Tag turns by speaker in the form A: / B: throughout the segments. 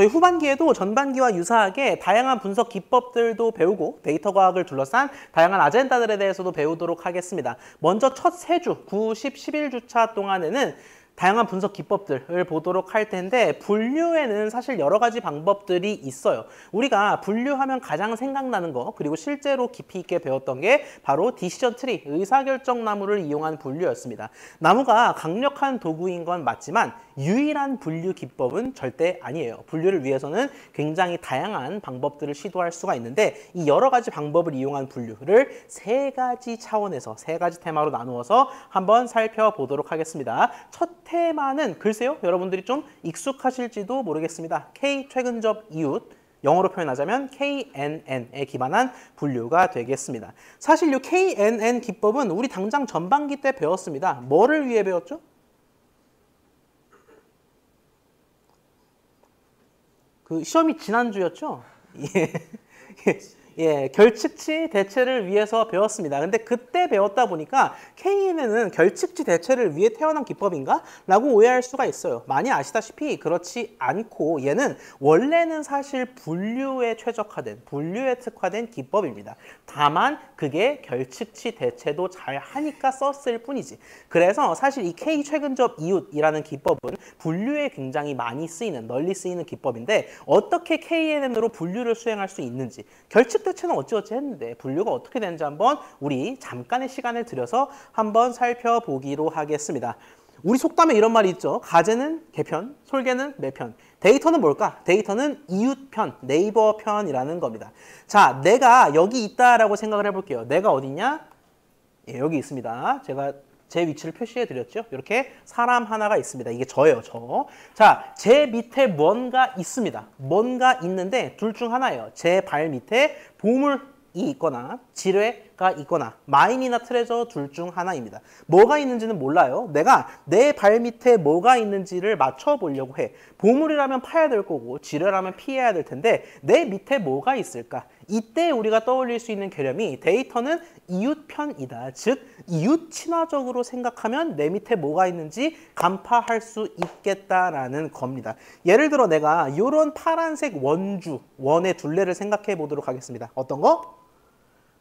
A: 저희 후반기에도 전반기와 유사하게 다양한 분석 기법들도 배우고 데이터 과학을 둘러싼 다양한 아젠다들에 대해서도 배우도록 하겠습니다. 먼저 첫 3주, 9, 10, 11주차 동안에는 다양한 분석 기법들을 보도록 할 텐데 분류에는 사실 여러 가지 방법들이 있어요. 우리가 분류하면 가장 생각나는 거 그리고 실제로 깊이 있게 배웠던 게 바로 디시전 트리, 의사결정 나무를 이용한 분류였습니다. 나무가 강력한 도구인 건 맞지만 유일한 분류 기법은 절대 아니에요. 분류를 위해서는 굉장히 다양한 방법들을 시도할 수가 있는데 이 여러 가지 방법을 이용한 분류를 3가지 차원에서 3가지 테마로 나누어서 한번 살펴보도록 하겠습니다. 첫 테마는 글쎄요, 여러분들이 좀 익숙하실지도 모르겠습니다. K 최근접 이웃, 영어로 표현하자면 KNN에 기반한 분류가 되겠습니다. 사실 이 KNN 기법은 우리 당장 전반기 때 배웠습니다. 뭐를 위해 배웠죠? 그 시험이 지난주였죠? 예, 결칙치 대체를 위해서 배웠습니다. 근데 그때 배웠다 보니까 KNN은 결칙치 대체를 위해 태어난 기법인가? 라고 오해할 수가 있어요. 많이 아시다시피 그렇지 않고 얘는 원래는 사실 분류에 최적화된, 분류에 특화된 기법입니다. 다만 그게 결칙치 대체도 잘 하니까 썼을 뿐이지. 그래서 사실 이 K 최근접 이웃이라는 기법은 분류에 굉장히 많이 쓰이는, 널리 쓰이는 기법인데 어떻게 KNN으로 분류를 수행할 수 있는지, 결칙 대체는 어찌어찌 했는데 분류가 어떻게 되는지 한번 우리 잠깐의 시간을 들여서 한번 살펴보기로 하겠습니다. 우리 속담에 이런 말이 있죠. 가재는 개편, 솔개는 매편. 데이터는 뭘까? 데이터는 이웃편, 네이버 편이라는 겁니다. 자, 내가 여기 있다라고 생각을 해볼게요. 내가 어디냐? 예, 여기 있습니다. 제가 제 위치를 표시해 드렸죠. 이렇게 사람 하나가 있습니다. 이게 저예요, 저. 자, 제 밑에 뭔가 있습니다. 뭔가 있는데 둘 중 하나예요. 제 발 밑에 보물이 있거나 지뢰가 있거나 마인이나 트레저 둘 중 하나입니다. 뭐가 있는지는 몰라요. 내가 내 발 밑에 뭐가 있는지를 맞춰보려고 해. 보물이라면 파야 될 거고 지뢰라면 피해야 될 텐데 내 밑에 뭐가 있을까? 이때 우리가 떠올릴 수 있는 개념이 데이터는 이웃편이다. 즉 이웃 친화적으로 생각하면 내 밑에 뭐가 있는지 간파할 수 있겠다라는 겁니다. 예를 들어 내가 이런 파란색 원주, 원의 둘레를 생각해 보도록 하겠습니다. 어떤 거?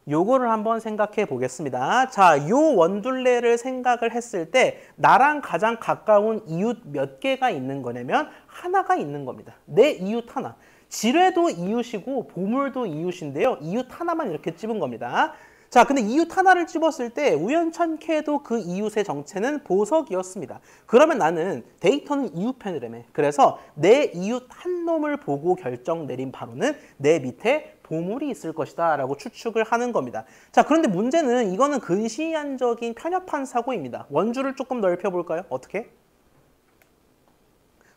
A: 요거를 한번 생각해 보겠습니다. 자, 요 원둘레를 생각을 했을 때 나랑 가장 가까운 이웃 몇 개가 있는 거냐면 하나가 있는 겁니다. 내 이웃 하나. 지뢰도 이웃이고 보물도 이웃인데요. 이웃 하나만 이렇게 찝은 겁니다. 자, 근데 이웃 하나를 찝었을 때 우연찮게도 그 이웃의 정체는 보석이었습니다. 그러면 나는 데이터는 이웃편이라며. 그래서 내 이웃 한 놈을 보고 결정 내린 바로는 내 밑에 보물이 있을 것이다 라고 추측을 하는 겁니다. 자, 그런데 문제는 이거는 근시안적인 편협한 사고입니다. 원주를 조금 넓혀볼까요? 어떻게?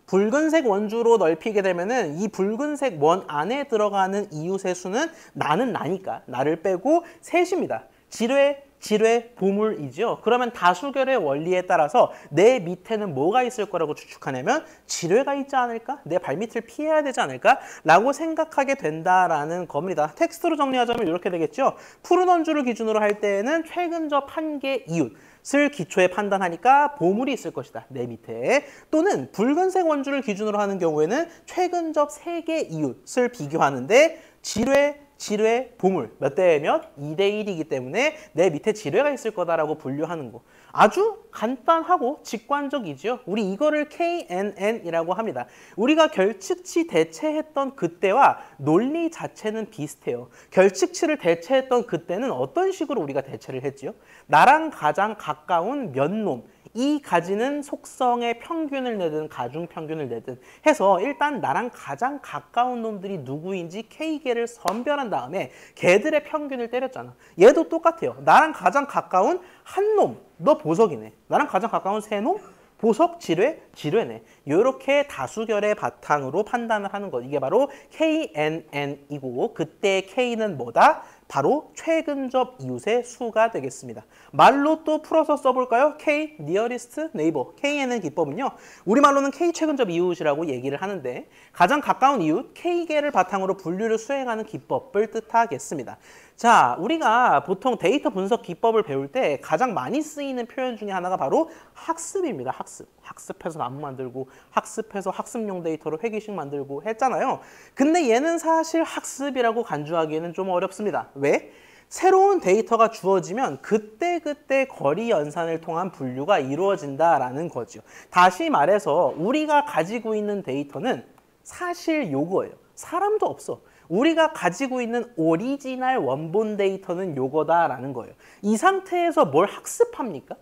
A: 붉은색 원주로 넓히게 되면은 이 붉은색 원 안에 들어가는 이웃의 수는 나는 나니까 나를 빼고 셋입니다. 지뢰, 보물이죠. 그러면 다수결의 원리에 따라서 내 밑에는 뭐가 있을 거라고 추측하냐면 지뢰가 있지 않을까? 내 발밑을 피해야 되지 않을까? 라고 생각하게 된다라는 겁니다. 텍스트로 정리하자면 이렇게 되겠죠. 푸른 원주를 기준으로 할 때에는 최근접 한 개 이웃을 기초에 판단하니까 보물이 있을 것이다. 내 밑에. 또는 붉은색 원주를 기준으로 하는 경우에는 최근접 3개 이웃을 비교하는데 지뢰, 보물 몇 대 몇? 2대 1이기 때문에 내 밑에 지뢰가 있을 거다라고 분류하는 거. 아주 간단하고 직관적이죠. 우리 이거를 KNN이라고 합니다. 우리가 결칙치 대체했던 그때와 논리 자체는 비슷해요. 결칙치를 대체했던 그때는 어떤 식으로 우리가 대체를 했지요? 나랑 가장 가까운 몇 놈, 이 가지는 속성의 평균을 내든 가중평균을 내든 해서 일단 나랑 가장 가까운 놈들이 누구인지 K개를 선별한 다음에 걔들의 평균을 때렸잖아. 얘도 똑같아요. 나랑 가장 가까운 한 놈, 너 보석이네. 나랑 가장 가까운 3놈? 보석, 지뢰네. 이렇게 다수결의 바탕으로 판단을 하는 것. 이게 바로 KNN이고 그때 K는 뭐다? 바로 최근접 이웃의 수가 되겠습니다. 말로 또 풀어서 써볼까요? K nearest neighbor. K에는 기법은요. 우리말로는 K 최근접 이웃이라고 얘기를 하는데 가장 가까운 이웃 K개를 바탕으로 분류를 수행하는 기법을 뜻하겠습니다. 자, 우리가 보통 데이터 분석 기법을 배울 때 가장 많이 쓰이는 표현 중에 하나가 바로 학습입니다. 학습. 학습해서 나무 만들고 학습해서 학습용 데이터로 회귀식 만들고 했잖아요. 근데 얘는 사실 학습이라고 간주하기에는 좀 어렵습니다. 왜? 새로운 데이터가 주어지면 그때그때 거리 연산을 통한 분류가 이루어진다라는 거죠. 다시 말해서 우리가 가지고 있는 데이터는 사실 요거예요. 사람도 없어. 우리가 가지고 있는 오리지널 원본 데이터는 요거다라는 거예요. 이 상태에서 뭘 학습합니까?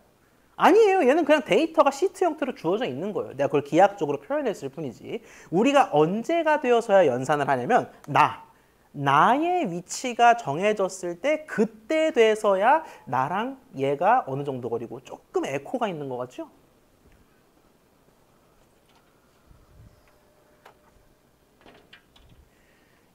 A: 아니에요. 얘는 그냥 데이터가 시트 형태로 주어져 있는 거예요. 내가 그걸 기하학적으로 표현했을 뿐이지. 우리가 언제가 되어서야 연산을 하냐면 나의 위치가 정해졌을 때 그때 돼서야 나랑 얘가 어느 정도 거리고 조금 에코가 있는 것 같죠?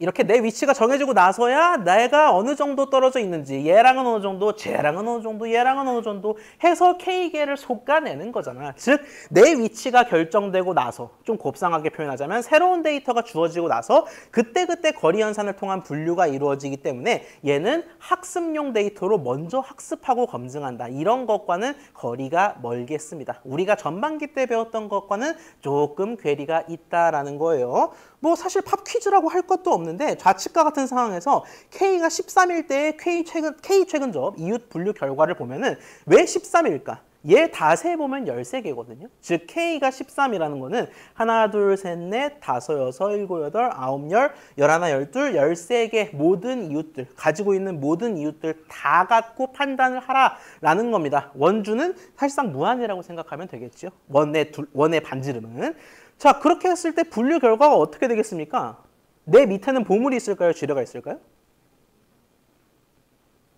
A: 이렇게 내 위치가 정해지고 나서야 내가 어느 정도 떨어져 있는지 얘랑은 어느 정도, 쟤랑은 어느 정도, 얘랑은 어느 정도 해서 K개를 솎아내는 거잖아. 즉, 내 위치가 결정되고 나서 좀 곱상하게 표현하자면 새로운 데이터가 주어지고 나서 그때그때 거리 연산을 통한 분류가 이루어지기 때문에 얘는 학습용 데이터로 먼저 학습하고 검증한다. 이런 것과는 거리가 멀겠습니다. 우리가 전반기 때 배웠던 것과는 조금 괴리가 있다라는 거예요. 뭐 사실 팝 퀴즈라고 할 것도 없는데 좌측과 같은 상황에서 K가 13일 때의 K 최근접 이웃 분류 결과를 보면은 왜 13일까? 얘 닷에 보면 13개거든요. 즉 K가 13이라는 거는 하나, 둘, 셋, 넷, 다섯, 여섯, 일곱, 여덟, 아홉, 열, 열하나, 열둘, 13개 모든 이웃들, 가지고 있는 모든 이웃들 다 갖고 판단을 하라라는 겁니다. 원주는 사실상 무한이라고 생각하면 되겠죠. 원의 반지름은. 자, 그렇게 했을 때 분류 결과가 어떻게 되겠습니까? 내 밑에는 보물이 있을까요? 지뢰가 있을까요?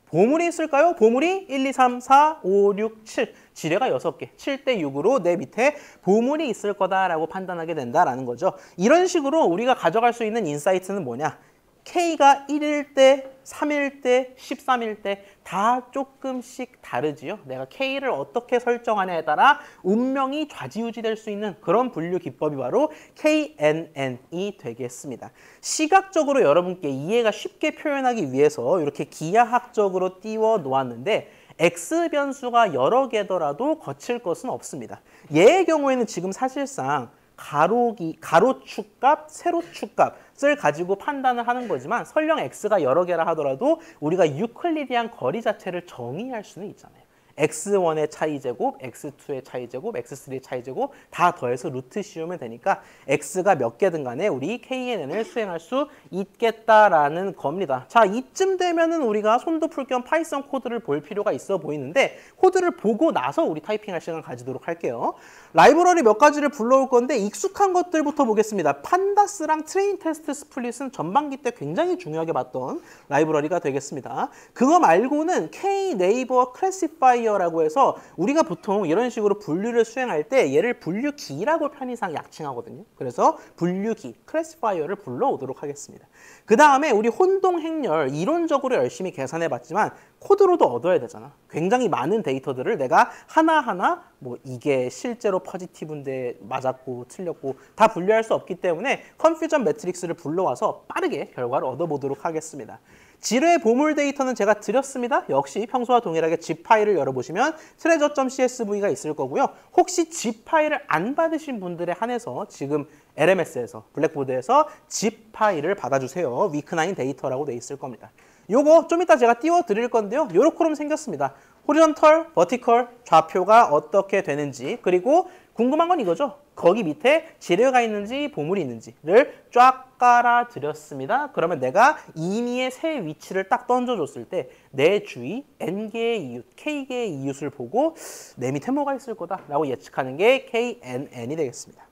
A: 보물이 있을까요? 보물이 1, 2, 3, 4, 5, 6, 7. 지뢰가 6개. 7대 6으로 내 밑에 보물이 있을 거다라고 판단하게 된다라는 거죠. 이런 식으로 우리가 가져갈 수 있는 인사이트는 뭐냐? K가 1일 때, 3일 때, 13일 때 다 조금씩 다르지요. 내가 K를 어떻게 설정하냐에 따라 운명이 좌지우지될 수 있는 그런 분류 기법이 바로 KNN이 되겠습니다. 시각적으로 여러분께 이해가 쉽게 표현하기 위해서 이렇게 기하학적으로 띄워 놓았는데 X 변수가 여러 개더라도 거칠 것은 없습니다. 얘의 경우에는 지금 사실상 가로축값, 세로축값을 가지고 판단을 하는 거지만 설령 x가 여러 개라 하더라도 우리가 유클리디안 거리 자체를 정의할 수는 있잖아요. x1의 차이제곱, x2의 차이제곱, x3의 차이제곱 다 더해서 루트 씌우면 되니까 x가 몇 개든 간에 우리 KNN을 수행할 수 있겠다라는 겁니다. 자, 이쯤 되면은 우리가 손도 풀 겸 파이썬 코드를 볼 필요가 있어 보이는데 코드를 보고 나서 우리 타이핑할 시간 가지도록 할게요. 라이브러리 몇 가지를 불러올 건데 익숙한 것들부터 보겠습니다. 판다스랑 트레인 테스트 스플릿은 전반기 때 굉장히 중요하게 봤던 라이브러리가 되겠습니다. 그거 말고는 K 네이버 클래시파이어라고 해서 우리가 보통 이런 식으로 분류를 수행할 때 얘를 분류기라고 편의상 약칭하거든요. 그래서 분류기, 클래시파이어를 불러오도록 하겠습니다. 그 다음에 우리 혼동 행렬 이론적으로 열심히 계산해 봤지만 코드로도 얻어야 되잖아. 굉장히 많은 데이터들을 내가 하나하나 뭐 이게 실제로 포지티브인데 맞았고 틀렸고 다 분류할 수 없기 때문에 컨퓨전 매트릭스를 불러와서 빠르게 결과를 얻어보도록 하겠습니다. 지뢰 보물 데이터는 제가 드렸습니다. 역시 평소와 동일하게 zip 파일을 열어보시면 treasure.csv가 있을 거고요. 혹시 zip 파일을 안 받으신 분들에 한해서 지금 LMS에서 블랙보드에서 zip 파일을 받아주세요. week9 데이터라고 돼 있을 겁니다. 요거 좀 이따 제가 띄워 드릴 건데요. 요렇게 생겼습니다. 호리존털, 버티컬, 좌표가 어떻게 되는지 그리고 궁금한 건 이거죠. 거기 밑에 지뢰가 있는지 보물이 있는지를 쫙 깔아 드렸습니다. 그러면 내가 임의의 새 위치를 딱 던져줬을 때 내 주위 N개의 이웃, K개의 이웃을 보고 내 밑에 뭐가 있을 거다라고 예측하는 게 KNN이 되겠습니다.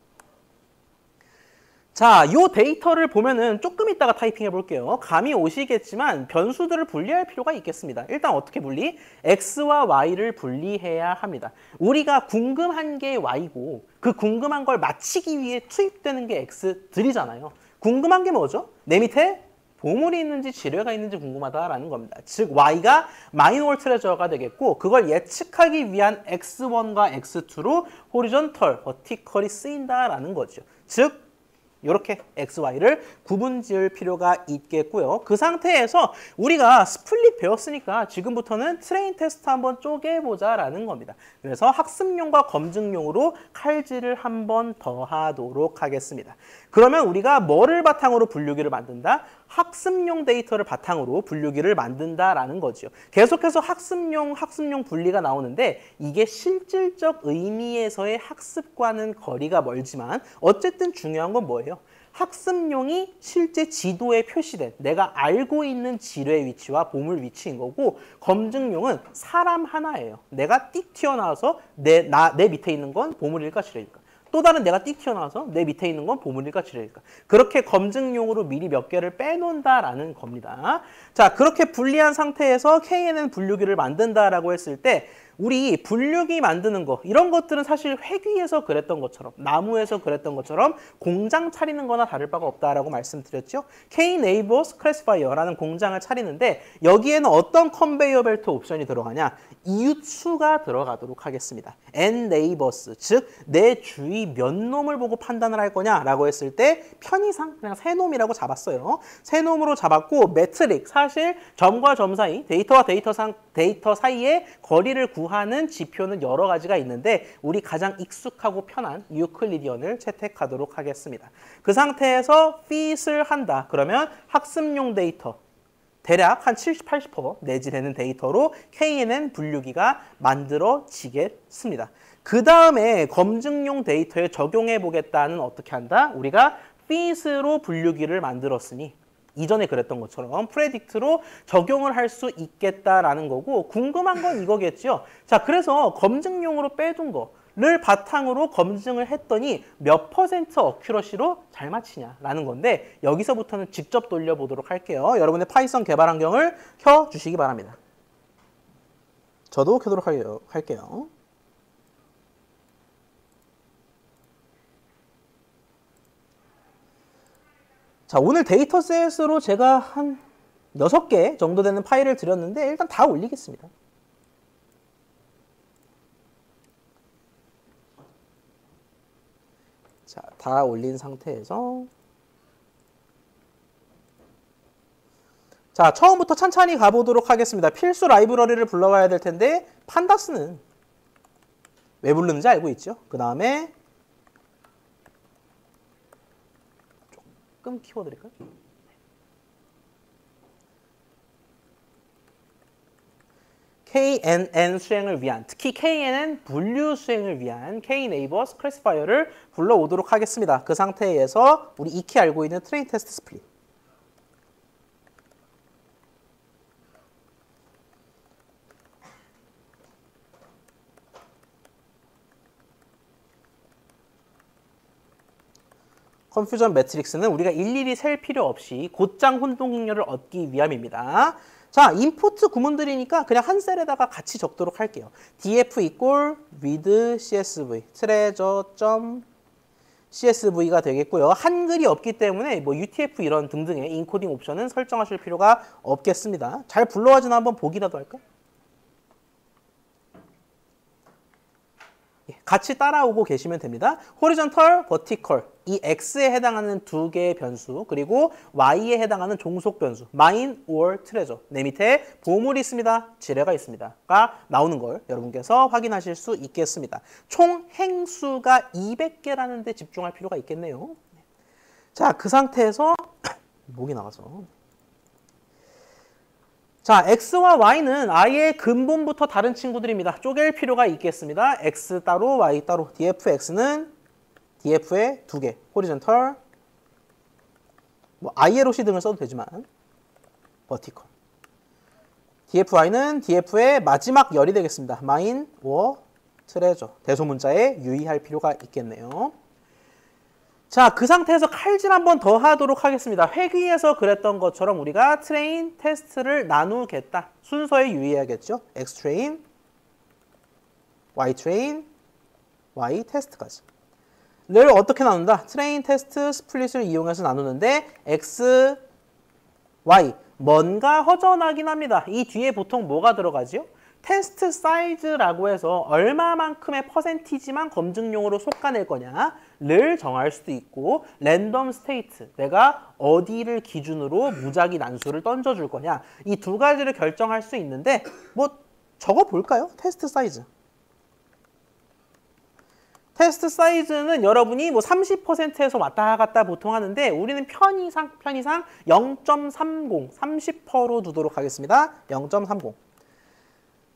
A: 자, 요 데이터를 보면은 조금 이따가 타이핑해 볼게요. 감이 오시겠지만 변수들을 분리할 필요가 있겠습니다. 일단 어떻게 분리? X와 Y를 분리해야 합니다. 우리가 궁금한 게 Y고 그 궁금한 걸 맞히기 위해 투입되는 게 X들이잖아요. 궁금한 게 뭐죠? 내 밑에 보물이 있는지 지뢰가 있는지 궁금하다라는 겁니다. 즉 Y가 마이너홀 트레저가 되겠고 그걸 예측하기 위한 X1과 X2로 호리존털, 버티컬이 쓰인다라는 거죠. 즉 이렇게 X, Y를 구분 지을 필요가 있겠고요. 그 상태에서 우리가 스플릿 배웠으니까 지금부터는 트레인 테스트 한번 쪼개보자라는 겁니다. 그래서 학습용과 검증용으로 칼질을 한번 더 하도록 하겠습니다. 그러면 우리가 뭐를 바탕으로 분류기를 만든다? 학습용 데이터를 바탕으로 분류기를 만든다라는 거죠. 계속해서 학습용 분리가 나오는데 이게 실질적 의미에서의 학습과는 거리가 멀지만 어쨌든 중요한 건 뭐예요? 학습용이 실제 지도에 표시된 내가 알고 있는 지뢰 위치와 보물 위치인 거고 검증용은 사람 하나예요. 내가 띡 튀어나와서 내 밑에 있는 건 보물일까 지뢰일까? 또 다른 내가 띡 튀어나와서 내 밑에 있는 건 보물일까 지뢰일까? 그렇게 검증용으로 미리 몇 개를 빼놓는다라는 겁니다. 자, 그렇게 분리한 상태에서 KNN 분류기를 만든다라고 했을 때 우리 분류기 만드는 거 이런 것들은 사실 회귀에서 그랬던 것처럼 나무에서 그랬던 것처럼 공장 차리는 거나 다를 바가 없다라고 말씀드렸죠. K-Neighbors Classifier라는 공장을 차리는데 여기에는 어떤 컨베이어 벨트 옵션이 들어가냐? 이웃수가 들어가도록 하겠습니다. N-Neighbors, 즉 내 주위 몇 놈을 보고 판단을 할 거냐라고 했을 때 편의상 그냥 세 놈이라고 잡았어요. 세 놈으로 잡았고 매트릭, 사실 점과 점 사이, 데이터와 데이터 사이의 거리를 구하는 지표는 여러 가지가 있는데 우리 가장 익숙하고 편한 유클리디언을 채택하도록 하겠습니다. 그 상태에서 fit을 한다. 그러면 학습용 데이터 대략 한 70, 80% 내지 되는 데이터로 KNN 분류기가 만들어지겠습니다. 그 다음에 검증용 데이터에 적용해 보겠다는 어떻게 한다? 우리가 fit으로 분류기를 만들었으니 이전에 그랬던 것처럼 프레딕트로 적용을 할 수 있겠다라는 거고 궁금한 건 이거겠죠. 자, 그래서 검증용으로 빼둔 거를 바탕으로 검증을 했더니 몇 퍼센트 어큐러시로 잘 맞히냐라는 건데 여기서부터는 직접 돌려보도록 할게요. 여러분의 파이썬 개발 환경을 켜주시기 바랍니다. 저도 켜도록 할게요. 자, 오늘 데이터셋으로 제가 한 6개 정도 되는 파일을 드렸는데 일단 다 올리겠습니다. 자, 다 올린 상태에서 자, 처음부터 찬찬히 가보도록 하겠습니다. 필수 라이브러리를 불러와야 될 텐데 판다스는 왜 부르는지 알고 있죠? 그 다음에 조금 키워드릴까요? KNN 수행을 위한, 특히 KNN 분류 수행을 위한 K-Neighbors Classifier를 불러오도록 하겠습니다. 그 상태에서 우리 익히 알고 있는 트레인 테스트 스플릿. 컨퓨전 매트릭스는 우리가 일일이 셀 필요 없이 곧장 혼동행렬을 얻기 위함입니다. 자, 인풋 구문들이니까 그냥 한 셀에다가 같이 적도록 할게요. df equal read csv, treasure.csv가 되겠고요. 한글이 없기 때문에 뭐 utf 이런 등등의 인코딩 옵션은 설정하실 필요가 없겠습니다. 잘 불러와주나 한번 보기라도 할까? 같이 따라오고 계시면 됩니다. horizontal, vertical 이 x에 해당하는 두 개의 변수 그리고 y에 해당하는 종속 변수 mine or treasure 내 밑에 보물이 있습니다. 지뢰가 있습니다.가 나오는 걸 여러분께서 확인하실 수 있겠습니다. 총 행수가 200개라는 데 집중할 필요가 있겠네요. 자, 그 상태에서 목이 나가서 자, x와 y는 아예 근본부터 다른 친구들입니다. 쪼갤 필요가 있겠습니다. x 따로, y 따로. dfx는 df의 두 개, horizontal, 뭐 i에로시 등을 써도 되지만 vertical. dfy는 df의 마지막 열이 되겠습니다. mine or treasure. 대소문자에 유의할 필요가 있겠네요. 자, 그 상태에서 칼질 한번 더 하도록 하겠습니다. 회귀에서 그랬던 것처럼 우리가 트레인 테스트를 나누겠다. 순서에 유의해야겠죠. X 트레인, Y 트레인, Y 테스트까지. 를 어떻게 나눈다? 트레인 테스트 스플릿을 이용해서 나누는데 X Y. 뭔가 허전하긴 합니다. 이 뒤에 보통 뭐가 들어가지요? 테스트 사이즈라고 해서 얼마만큼의 퍼센티지만 검증용으로 솎아낼 거냐를 정할 수도 있고, 랜덤 스테이트, 내가 어디를 기준으로 무작위 난수를 던져줄 거냐, 이 두 가지를 결정할 수 있는데, 뭐 적어 볼까요? 테스트 사이즈. 테스트 사이즈는 여러분이 뭐 30%에서 왔다 갔다 보통 하는데, 우리는 편의상 0.30, 30%로 두도록 하겠습니다. 0.30.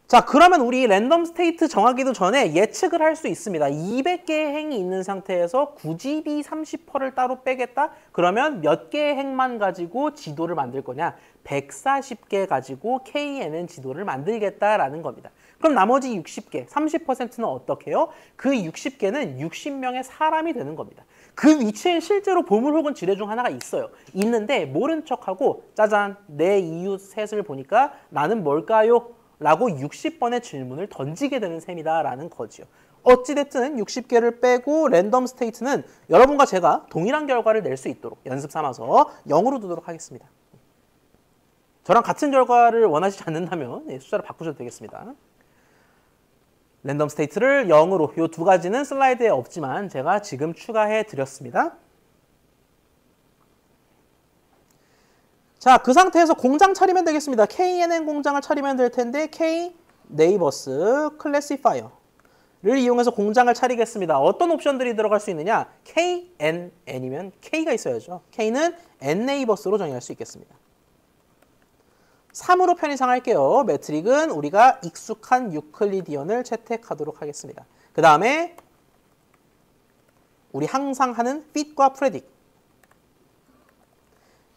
A: 자, 그러면 우리 랜덤 스테이트 정하기도 전에 예측을 할 수 있습니다. 200개의 행이 있는 상태에서 굳이 이 30%를 따로 빼겠다? 그러면 몇 개의 행만 가지고 지도를 만들 거냐? 140개 가지고 KNN 지도를 만들겠다라는 겁니다. 그럼 나머지 60개, 30%는 어떻게 해요? 그 60개는 60명의 사람이 되는 겁니다. 그 위치엔 실제로 보물 혹은 지뢰 중 하나가 있어요. 있는데 모른 척하고 짜잔, 내 이웃 셋을 보니까 나는 뭘까요? 라고 60번의 질문을 던지게 되는 셈이다라는 거지요. 어찌됐든 60개를 빼고 랜덤 스테이트는 여러분과 제가 동일한 결과를 낼 수 있도록 연습 삼아서 0으로 두도록 하겠습니다. 저랑 같은 결과를 원하시지 않는다면 숫자를 바꾸셔도 되겠습니다. 랜덤 스테이트를 0으로, 이 두 가지는 슬라이드에 없지만 제가 지금 추가해 드렸습니다. 자, 그 상태에서 공장 차리면 되겠습니다. KNN 공장을 차리면 될 텐데 K 네이버스 클래시파이어를 이용해서 공장을 차리겠습니다. 어떤 옵션들이 들어갈 수 있느냐? KNN이면 K가 있어야죠. K는 N 네이버스로 정의할 수 있겠습니다. 3으로 편의상 할게요. 매트릭은 우리가 익숙한 유클리디언을 채택하도록 하겠습니다. 그 다음에 우리 항상 하는 fit과 predict.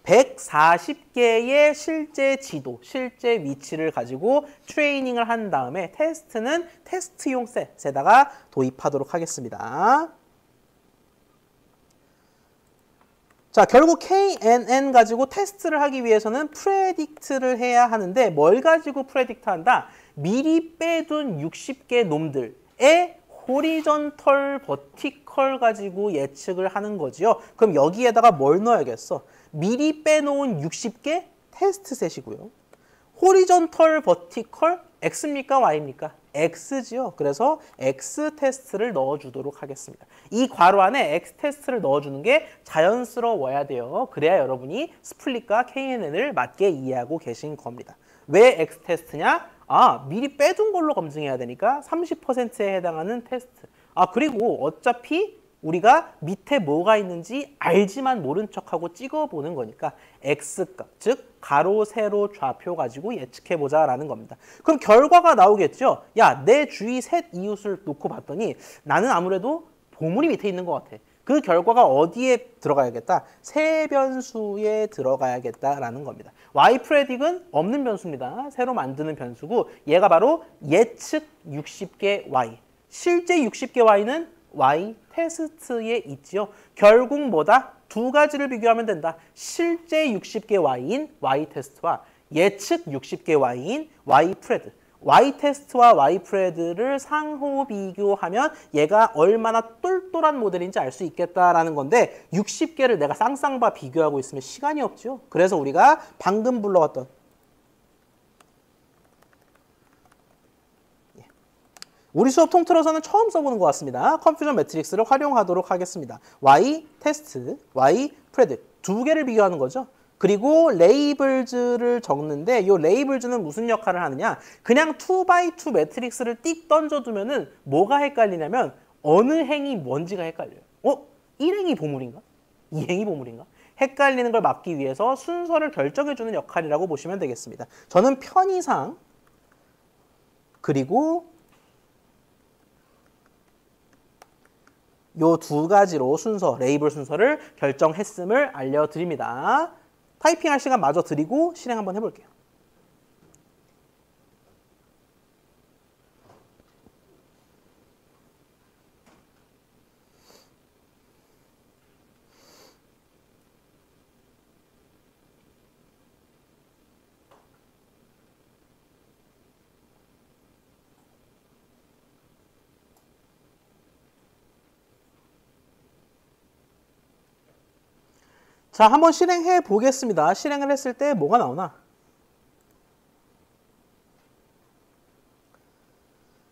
A: 140개의 실제 지도, 실제 위치를 가지고 트레이닝을 한 다음에 테스트는 테스트용 셋에다가 도입하도록 하겠습니다. 자, 결국 KNN 가지고 테스트를 하기 위해서는 프레딕트를 해야 하는데 뭘 가지고 프레딕트 한다? 미리 빼둔 60개 놈들의 호리존털, 버티컬 가지고 예측을 하는 거지요. 그럼 여기에다가 뭘 넣어야겠어? 미리 빼놓은 60개 테스트 셋이고요. 호리존털, 버티컬, X입니까? Y입니까? X지요. 그래서 X 테스트를 넣어주도록 하겠습니다. 이 괄호 안에 X 테스트를 넣어주는 게 자연스러워야 돼요. 그래야 여러분이 스플릿과 KNN을 맞게 이해하고 계신 겁니다. 왜 X 테스트냐? 아, 미리 빼둔 걸로 검증해야 되니까 30%에 해당하는 테스트. 아, 그리고 어차피 우리가 밑에 뭐가 있는지 알지만 모른 척하고 찍어보는 거니까 X값, 즉 가로, 세로, 좌표 가지고 예측해보자라는 겁니다. 그럼 결과가 나오겠죠? 야, 내 주위 셋 이웃을 놓고 봤더니 나는 아무래도 보물이 밑에 있는 것 같아. 그 결과가 어디에 들어가야겠다? 새 변수에 들어가야겠다라는 겁니다. Y 프레딕은 없는 변수입니다. 새로 만드는 변수고 얘가 바로 예측 60개 Y. 실제 60개 Y는 Y 테스트에 있지요. 결국 뭐다? 두 가지를 비교하면 된다. 실제 60개 Y인 Y 테스트와 예측 60개 Y인 Y 프레드. Y 테스트와 Y 프레드를 상호 비교하면 얘가 얼마나 똘똘한 모델인지 알 수 있겠다라는 건데 60개를 내가 쌍쌍바 비교하고 있으면 시간이 없죠. 그래서 우리가 방금 불러왔던 우리 수업 통틀어서는 처음 써보는 것 같습니다. 컨퓨전 매트릭스를 활용하도록 하겠습니다. Y 테스트, Y 프레드 두 개를 비교하는 거죠. 그리고 레이블즈를 적는데 이 레이블즈는 무슨 역할을 하느냐? 그냥 2x2 매트릭스를 띡 던져두면은 뭐가 헷갈리냐면 어느 행이 뭔지가 헷갈려요. 1행이 보물인가? 2행이 보물인가? 헷갈리는 걸 막기 위해서 순서를 결정해주는 역할이라고 보시면 되겠습니다. 저는 편의상 그리고 요 두 가지로 순서, 레이블 순서를 결정했음을 알려드립니다. 타이핑할 시간 마저 드리고 실행 한번 해볼게요. 자, 한번 실행해 보겠습니다. 실행을 했을 때 뭐가 나오나?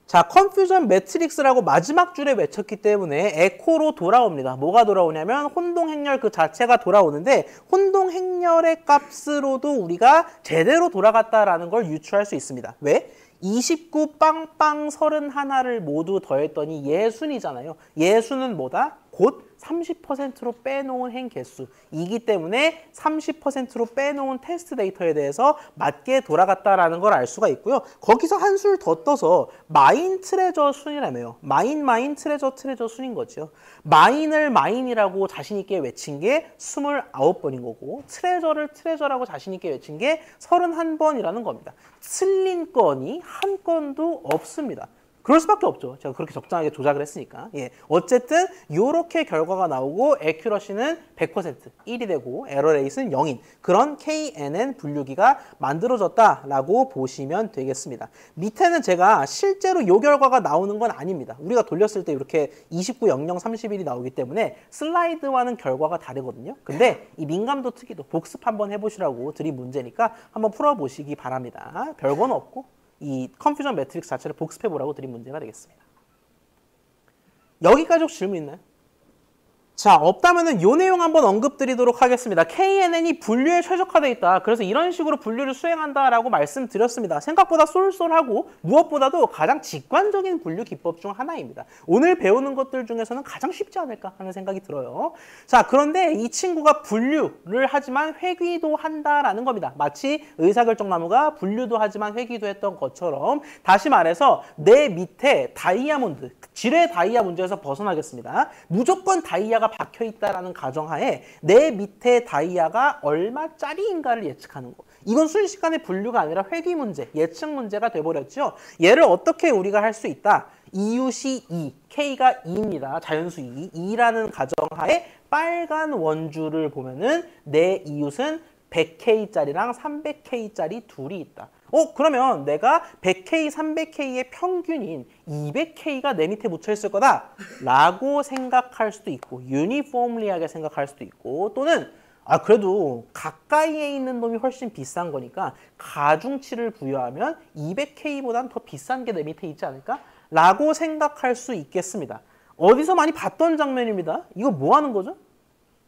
A: 자, 컨퓨전 매트릭스라고 마지막 줄에 외쳤기 때문에 에코로 돌아옵니다. 뭐가 돌아오냐면 혼동행렬 그 자체가 돌아오는데 혼동행렬의 값으로도 우리가 제대로 돌아갔다라는 걸 유추할 수 있습니다. 왜? 29 빵빵 31를 모두 더했더니 예순이잖아요. 예순은 뭐다? 곧 30%로 빼놓은 행 개수이기 때문에 30%로 빼놓은 테스트 데이터에 대해서 맞게 돌아갔다라는 걸 알 수가 있고요. 거기서 한 술 더 떠서 마인 트레저 순이라며요. 마인 트레저 순인 거죠. 마인을 마인이라고 자신 있게 외친 게 29번인 거고 트레저를 트레저라고 자신 있게 외친 게 31번이라는 겁니다. 틀린 건이 한 건도 없습니다. 그럴 수밖에 없죠. 제가 그렇게 적당하게 조작을 했으니까. 예. 어쨌든 이렇게 결과가 나오고 액큐러시는 100%, 1이 되고 에러 레이스는 0인 그런 KNN 분류기가 만들어졌다라고 보시면 되겠습니다. 밑에는 제가 실제로 이 결과가 나오는 건 아닙니다. 우리가 돌렸을 때 이렇게 29, 00, 31이 나오기 때문에 슬라이드와는 결과가 다르거든요. 근데 이 민감도 특이도 복습 한번 해보시라고 드린 문제니까 한번 풀어보시기 바랍니다. 별건 없고 이 컨퓨전 매트릭스 자체를 복습해보라고 드린 문제가 되겠습니다. 여기까지 혹시 질문 있나요? 자, 없다면은 요 내용 한번 언급드리도록 하겠습니다. KNN이 분류에 최적화되어 있다. 그래서 이런 식으로 분류를 수행한다라고 말씀드렸습니다. 생각보다 쏠쏠하고 무엇보다도 가장 직관적인 분류 기법 중 하나입니다. 오늘 배우는 것들 중에서는 가장 쉽지 않을까 하는 생각이 들어요. 자, 그런데 이 친구가 분류를 하지만 회귀도 한다라는 겁니다. 마치 의사결정나무가 분류도 하지만 회귀도 했던 것처럼 다시 말해서 내 밑에 다이아몬드, 지뢰 다이아 문제에서 벗어나겠습니다. 무조건 다이아가 박혀있다라는 가정하에 내 밑에 다이아가 얼마짜리인가를 예측하는 거. 이건 순식간에 분류가 아니라 회귀 문제, 예측 문제가 돼버렸죠. 얘를 어떻게 우리가 할 수 있다? 이웃이 2, K가 2입니다. 자연수 2, 2라는 가정하에 빨간 원주를 보면은 내 이웃은 100K짜리랑 300K짜리 둘이 있다. 그러면 내가 100K, 300K의 평균인 200K가 내 밑에 묻혀있을 거다 라고 생각할 수도 있고 유니폼리하게 생각할 수도 있고 또는 그래도 가까이에 있는 놈이 훨씬 비싼 거니까 가중치를 부여하면 200K보다는 더 비싼 게 내 밑에 있지 않을까? 라고 생각할 수 있겠습니다. 어디서 많이 봤던 장면입니다. 이거 뭐 하는 거죠?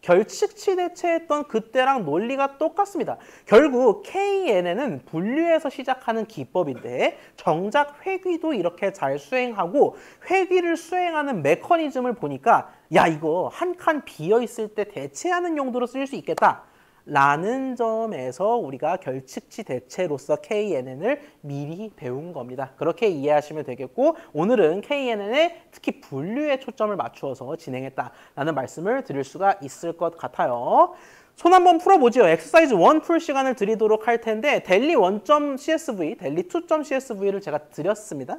A: 결칙치 대체했던 그때랑 논리가 똑같습니다. 결국 KNN은 분류에서 시작하는 기법인데 정작 회귀도 이렇게 잘 수행하고 회귀를 수행하는 메커니즘을 보니까 야 이거 한 칸 비어있을 때 대체하는 용도로 쓸 수 있겠다. 라는 점에서 우리가 결칙치 대체로서 KNN을 미리 배운 겁니다. 그렇게 이해하시면 되겠고 오늘은 KNN에 특히 분류에 초점을 맞추어서 진행했다라는 말씀을 드릴 수가 있을 것 같아요. 손 한번 풀어보죠. 엑서사이즈 1 풀 시간을 드리도록 할 텐데 델리 1.csv, 델리 2.csv를 제가 드렸습니다.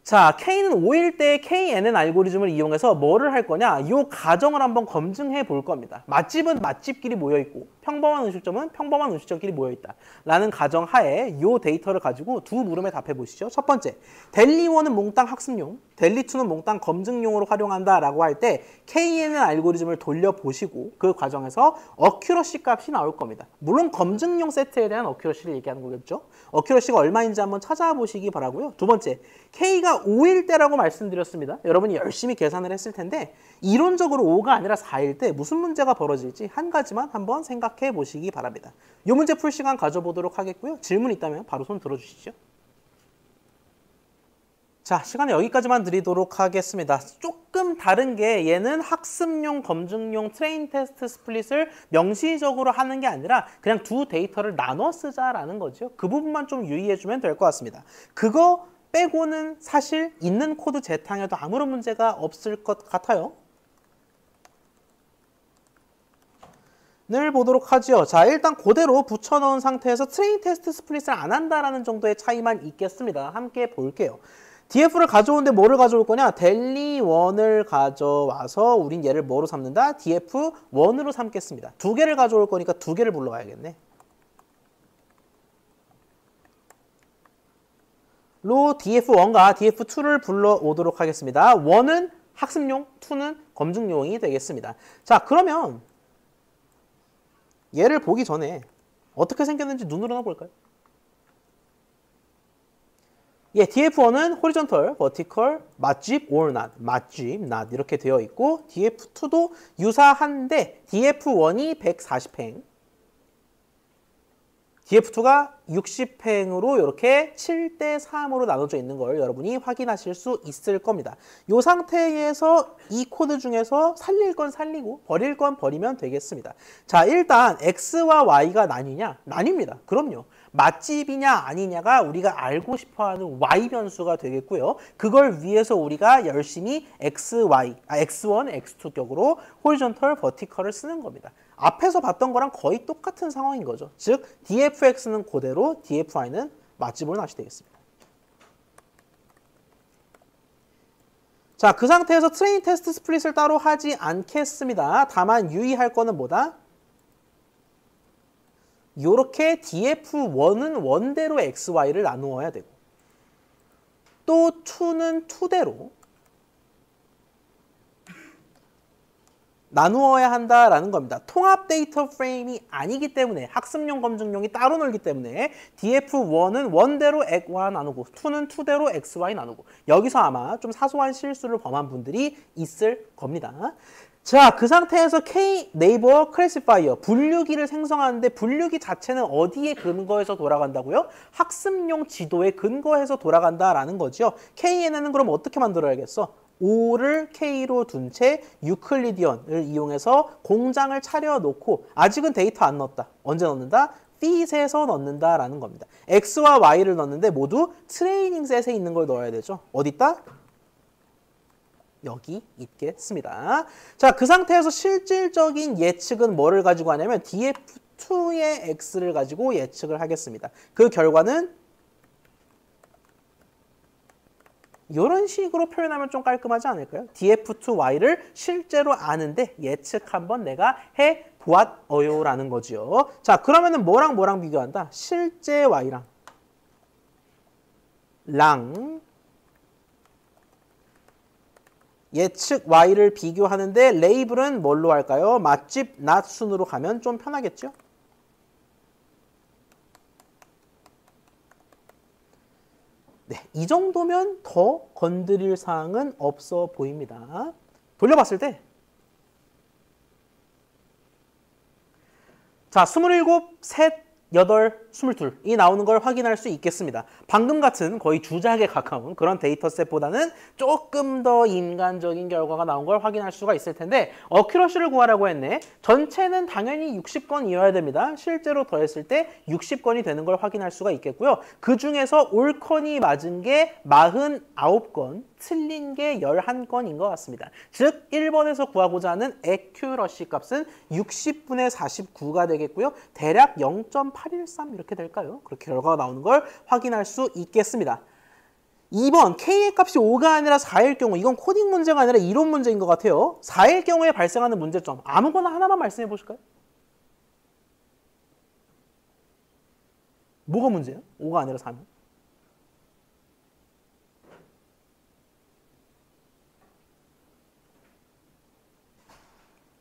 A: 자, K는 5일 때 KNN 알고리즘을 이용해서 뭐를 할 거냐? 이 가정을 한번 검증해 볼 겁니다. 맛집은 맛집끼리 모여있고 평범한 음식점은 평범한 음식점끼리 모여있다. 라는 가정하에 이 데이터를 가지고 두 물음에 답해 보시죠. 첫 번째, 델리1은 몽땅 학습용, 델리2는 몽땅 검증용으로 활용한다 라고 할 때 KNN 알고리즘을 돌려보시고 그 과정에서 어큐러시 값이 나올 겁니다. 물론 검증용 세트에 대한 어큐러시를 얘기하는 거겠죠. 어큐러시가 얼마인지 한번 찾아보시기 바라고요. 두 번째, K가 5일 때라고 말씀드렸습니다. 여러분이 열심히 계산을 했을 텐데 이론적으로 5가 아니라 4일 때 무슨 문제가 벌어질지 한 가지만 한번 생각해 보시기 바랍니다. 이 문제 풀 시간 가져보도록 하겠고요. 질문 있다면 바로 손 들어주시죠. 자, 시간은 여기까지만 드리도록 하겠습니다. 조금 다른 게 얘는 학습용, 검증용 트레인 테스트 스플릿을 명시적으로 하는 게 아니라 그냥 두 데이터를 나눠 쓰자라는 거죠. 그 부분만 좀 유의해주면 될 것 같습니다. 그거 빼고는 사실 있는 코드 재탕해도 아무런 문제가 없을 것 같아요. 를 보도록 하죠. 자, 일단 그대로 붙여넣은 상태에서 트레인 테스트 스플릿을 안 한다라는 정도의 차이만 있겠습니다. 함께 볼게요. DF를 가져오는데 뭐를 가져올 거냐? 델리1을 가져와서 우린 얘를 뭐로 삼는다? DF1으로 삼겠습니다. 두 개를 가져올 거니까 두 개를 불러와야겠네. 로 DF1과 DF2를 불러오도록 하겠습니다. 1은 학습용, 2는 검증용이 되겠습니다. 자, 그러면 얘를 보기 전에 어떻게 생겼는지 눈으로나 볼까요? 예, DF1은 horizontal, vertical, 맞집 or not, 맞집, not 이렇게 되어 있고 DF2도 유사한데 DF1이 140행, DF2가 60행으로 이렇게 7대3으로 나눠져 있는 걸 여러분이 확인하실 수 있을 겁니다. 이 상태에서 이 코드 중에서 살릴 건 살리고 버릴 건 버리면 되겠습니다. 자, 일단 X와 Y가 나뉘냐? 나뉩니다. 그럼요. 맛집이냐 아니냐가 우리가 알고 싶어하는 Y 변수가 되겠고요. 그걸 위해서 우리가 열심히 X1, X2 격으로 horizontal, vertical을 쓰는 겁니다. 앞에서 봤던 거랑 거의 똑같은 상황인 거죠. 즉 dfx는 그대로 dfy는 맛집으로 낫이 되겠습니다. 자, 그 상태에서 트레이닝 테스트 스플릿을 따로 하지 않겠습니다. 다만 유의할 거는 뭐다? 요렇게 df1은 원대로 xy를 나누어야 되고 또 2는 2대로 나누어야 한다라는 겁니다. 통합 데이터 프레임이 아니기 때문에 학습용 검증용이 따로 놀기 때문에 df1은 원대로 xy 나누고 2는 2대로 xy 나누고 여기서 아마 좀 사소한 실수를 범한 분들이 있을 겁니다. 자, 그 상태에서 K 네이버 클래시파이어 분류기를 생성하는데 분류기 자체는 어디에 근거해서 돌아간다고요? 학습용 지도에 근거해서 돌아간다라는 거죠. KNN은 그럼 어떻게 만들어야겠어? 5를 K로 둔 채 유클리디언을 이용해서 공장을 차려놓고 아직은 데이터 안 넣었다. 언제 넣는다? fit에서 넣는다라는 겁니다. X와 Y를 넣는데 모두 트레이닝 셋에 있는 걸 넣어야 되죠. 어디 있다? 여기 있겠습니다. 자, 그 상태에서 실질적인 예측은 뭐를 가지고 하냐면 df2의 x를 가지고 예측을 하겠습니다. 그 결과는 이런 식으로 표현하면 좀 깔끔하지 않을까요? df2y를 실제로 아는데 예측 한번 내가 해보았어요라는 거죠. 자, 그러면은 뭐랑 비교한다? 실제 y랑 예측 y를 비교하는데 레이블은 뭘로 할까요? 맛집 not 순으로 가면 좀 편하겠죠? 네, 이 정도면 더 건드릴 사항은 없어 보입니다. 돌려봤을 때 자, 27, 셋, 8, 22이 나오는 걸 확인할 수 있겠습니다. 방금 같은 거의 주작에 가까운 그런 데이터셋보다는 조금 더 인간적인 결과가 나온 걸 확인할 수가 있을 텐데 어큐러시를 구하라고 했네. 전체는 당연히 60건이어야 됩니다. 실제로 더했을 때 60건이 되는 걸 확인할 수가 있겠고요. 그 중에서 올컨이 맞은 게 49건, 틀린 게 11건인 것 같습니다. 즉 1번에서 구하고자 하는 accuracy 값은 60분의 49가 되겠고요. 대략 0.813 이렇게 될까요? 그렇게 결과가 나오는 걸 확인할 수 있겠습니다. 2번 K의 값이 5가 아니라 4일 경우 이건 코딩 문제가 아니라 이론 문제인 것 같아요. 4일 경우에 발생하는 문제점 아무거나 하나만 말씀해 보실까요? 뭐가 문제예요? 5가 아니라 4면?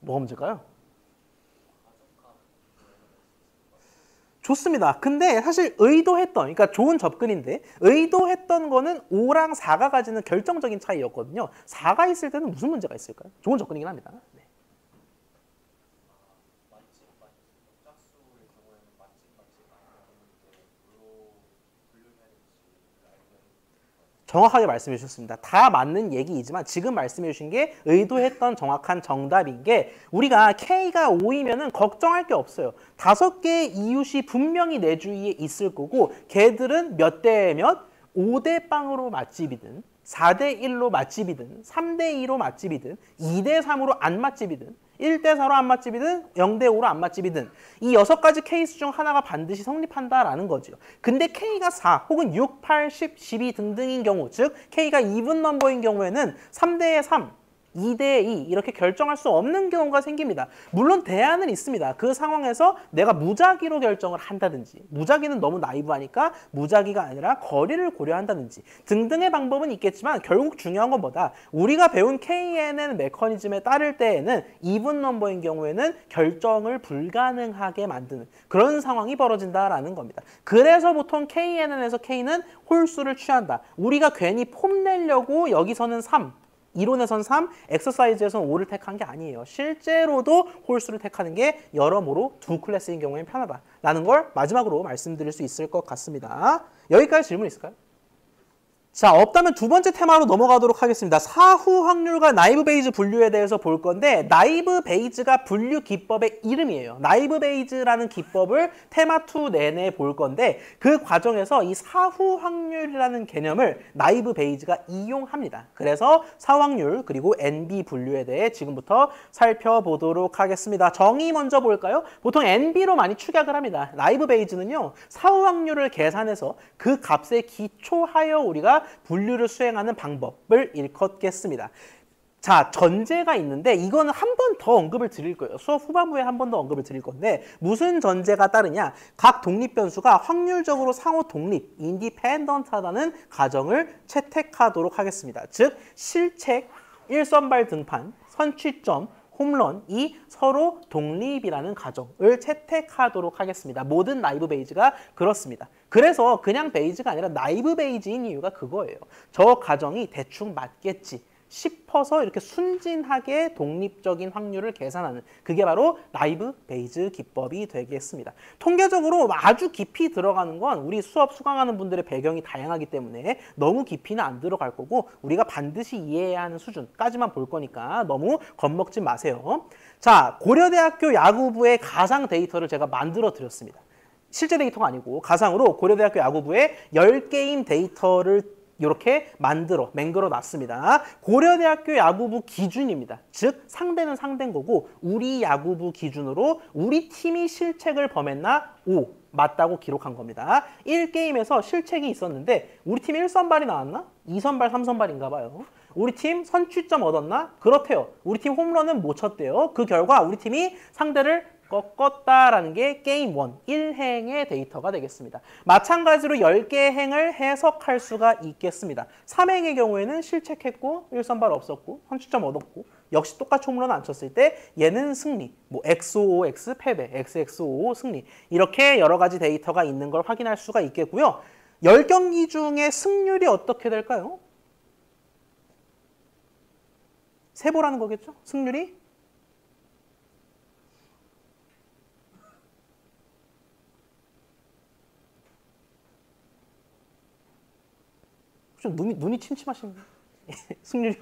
A: 뭐가 문제일까요? 좋습니다. 근데 사실 의도했던, 그러니까 좋은 접근인데 의도했던 거는 5랑 4가 가지는 결정적인 차이였거든요. 4가 있을 때는 무슨 문제가 있을까요? 좋은 접근이긴 합니다. 네. 정확하게 말씀해 주셨습니다. 다 맞는 얘기이지만 지금 말씀해 주신 게 의도했던 정확한 정답인 게 우리가 K가 5이면은 걱정할 게 없어요. 5개의 이웃이 분명히 내 주위에 있을 거고 걔들은 몇 대 몇? 5대 0으로 맛집이든 4대 1로 맛집이든 3대 2로 맛집이든 2대 3으로 안 맛집이든 1대 4로 안 맛집이든 0대 5로 안 맛집이든 이 6가지 케이스 중 하나가 반드시 성립한다라는 거죠. 근데 K가 4 혹은 6, 8, 10, 12 등등인 경우 즉 K가 이븐 넘버인 경우에는 3대의 3, 2대 2 이렇게 결정할 수 없는 경우가 생깁니다. 물론 대안은 있습니다. 그 상황에서 내가 무작위로 결정을 한다든지, 무작위는 너무 나이브하니까 무작위가 아니라 거리를 고려한다든지 등등의 방법은 있겠지만 결국 중요한 건 뭐다? 우리가 배운 KNN 메커니즘에 따를 때에는 이븐 넘버인 경우에는 결정을 불가능하게 만드는 그런 상황이 벌어진다라는 겁니다. 그래서 보통 KNN에서 K는 홀수를 취한다. 우리가 괜히 폼 내려고 여기서는 3, 이론에선 3, 엑서사이즈에서는 5를 택한 게 아니에요. 실제로도 홀수를 택하는 게 여러모로 두 클래스인 경우엔 편하다라는 걸 마지막으로 말씀드릴 수 있을 것 같습니다. 여기까지 질문 있을까요? 자, 없다면 두 번째 테마로 넘어가도록 하겠습니다. 사후 확률과 나이브 베이즈 분류에 대해서 볼 건데 나이브 베이즈가 분류 기법의 이름이에요. 나이브 베이즈라는 기법을 테마 2 내내 볼 건데 그 과정에서 이 사후 확률이라는 개념을 나이브 베이즈가 이용합니다. 그래서 사후 확률 그리고 NB 분류에 대해 지금부터 살펴보도록 하겠습니다. 정의 먼저 볼까요? 보통 NB로 많이 축약을 합니다. 나이브 베이즈는요. 사후 확률을 계산해서 그 값에 기초하여 우리가 분류를 수행하는 방법을 일컫겠습니다. 자, 전제가 있는데 이거는 한 번 더 언급을 드릴 거예요. 수업 후반부에 한 번 더 언급을 드릴 건데 무슨 전제가 따르냐? 각 독립 변수가 확률적으로 상호 독립, 인디펜던트하다는 가정을 채택하도록 하겠습니다. 즉, 실책, 일선발 등판, 선취점, 홈런이 서로 독립이라는 가정을 채택하도록 하겠습니다. 모든 나이브 베이즈가 그렇습니다. 그래서 그냥 베이즈가 아니라 나이브 베이즈인 이유가 그거예요. 저 가정이 대충 맞겠지 싶어서 이렇게 순진하게 독립적인 확률을 계산하는 그게 바로 나이브 베이즈 기법이 되겠습니다. 통계적으로 아주 깊이 들어가는 건 우리 수업 수강하는 분들의 배경이 다양하기 때문에 너무 깊이는 안 들어갈 거고 우리가 반드시 이해해야 하는 수준까지만 볼 거니까 너무 겁먹지 마세요. 자, 고려대학교 야구부의 가상 데이터를 제가 만들어 드렸습니다. 실제 데이터가 아니고 가상으로 고려대학교 야구부의 10게임 데이터를 이렇게 맹글어 놨습니다. 고려대학교 야구부 기준입니다. 즉 상대는 상대인 거고 우리 야구부 기준으로 우리 팀이 실책을 범했나? 5. 맞다고 기록한 겁니다. 1게임에서 실책이 있었는데 우리 팀 1선발이 나왔나? 2선발, 3선발인가 봐요. 우리 팀 선취점 얻었나? 그렇대요. 우리 팀 홈런은 못 쳤대요. 그 결과 우리 팀이 상대를 꺾었다라는 게 게임 1, 1행의 데이터가 되겠습니다. 마찬가지로 10개의 행을 해석할 수가 있겠습니다. 3행의 경우에는 실책했고 1선발 없었고 선취점 얻었고 역시 똑같이 홈런 안 쳤을 때 얘는 승리, 뭐 XOX 패배, XXO 승리 이렇게 여러 가지 데이터가 있는 걸 확인할 수가 있겠고요. 10경기 중에 승률이 어떻게 될까요? 세보라는 거겠죠? 승률이? 좀 눈이 침침하신가요? 승률이?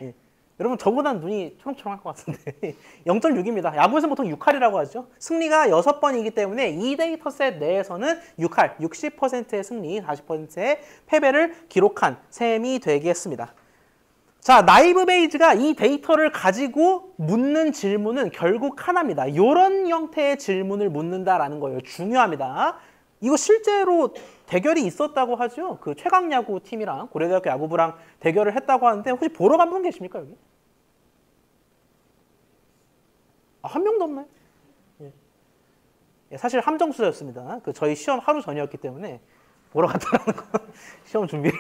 A: 예. 여러분 저보다는 눈이 초롱초롱할 것 같은데 0.6입니다. 야구에서는 보통 6할이라고 하죠. 승리가 6번이기 때문에 이 데이터셋 내에서는 6할, 60%의 승리, 40%의 패배를 기록한 셈이 되겠습니다. 자, 나이브 베이즈가 이 데이터를 가지고 묻는 질문은 결국 하나입니다. 이런 형태의 질문을 묻는다라는 거예요. 중요합니다. 이거 실제로 대결이 있었다고 하죠. 그 최강야구 팀이랑 고려대학교 야구부랑 대결을 했다고 하는데 혹시 보러 간 분 계십니까 여기? 한 명도 없나요? 예. 사실 함정수였습니다. 그 저희 시험 하루 전이었기 때문에 보러 갔다라는 건 시험 준비를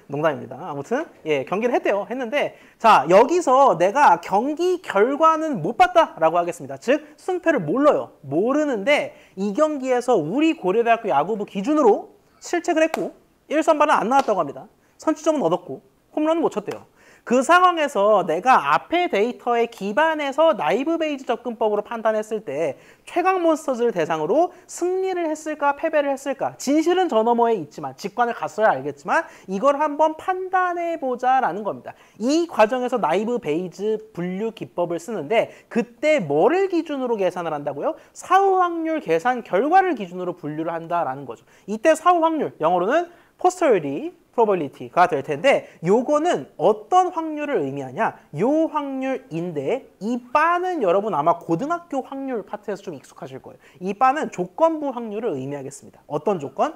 A: 농담입니다. 아무튼 예 경기를 했는데 자 여기서 내가 경기 결과는 못 봤다라고 하겠습니다. 즉 승패를 모르는데 이 경기에서 우리 고려대학교 야구부 기준으로 실책을 했고 1선발은 안 나왔다고 합니다. 선취점은 얻었고 홈런은 못 쳤대요. 그 상황에서 내가 앞에 데이터에 기반해서 나이브 베이즈 접근법으로 판단했을 때 최강 몬스터즈를 대상으로 승리를 했을까 패배를 했을까 진실은 저 너머에 있지만 직관을 갔어야 알겠지만 이걸 한번 판단해보자라는 겁니다. 이 과정에서 나이브 베이즈 분류 기법을 쓰는데 그때 뭐를 기준으로 계산을 한다고요? 사후 확률 계산 결과를 기준으로 분류를 한다라는 거죠. 이때 사후 확률 영어로는 posterity probability가 될 텐데 요거는 어떤 확률을 의미하냐? 요 확률인데 이 바는 여러분 아마 고등학교 확률 파트에서 좀 익숙하실 거예요. 이 바는 조건부 확률을 의미하겠습니다. 어떤 조건?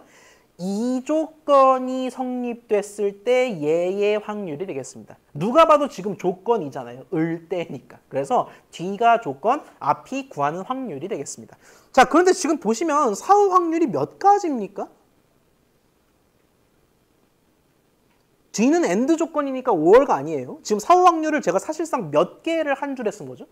A: 이 조건이 성립됐을 때 얘의 확률이 되겠습니다. 누가 봐도 지금 조건이잖아요. 을 때니까. 그래서 뒤가 조건, 앞이 구하는 확률이 되겠습니다. 자, 그런데 지금 보시면 사후 확률이 몇 가지입니까? 뒤는 엔드 조건이니까 5월가 아니에요. 지금 사후 확률을 제가 사실상 몇 개를 한 줄에 쓴 거죠?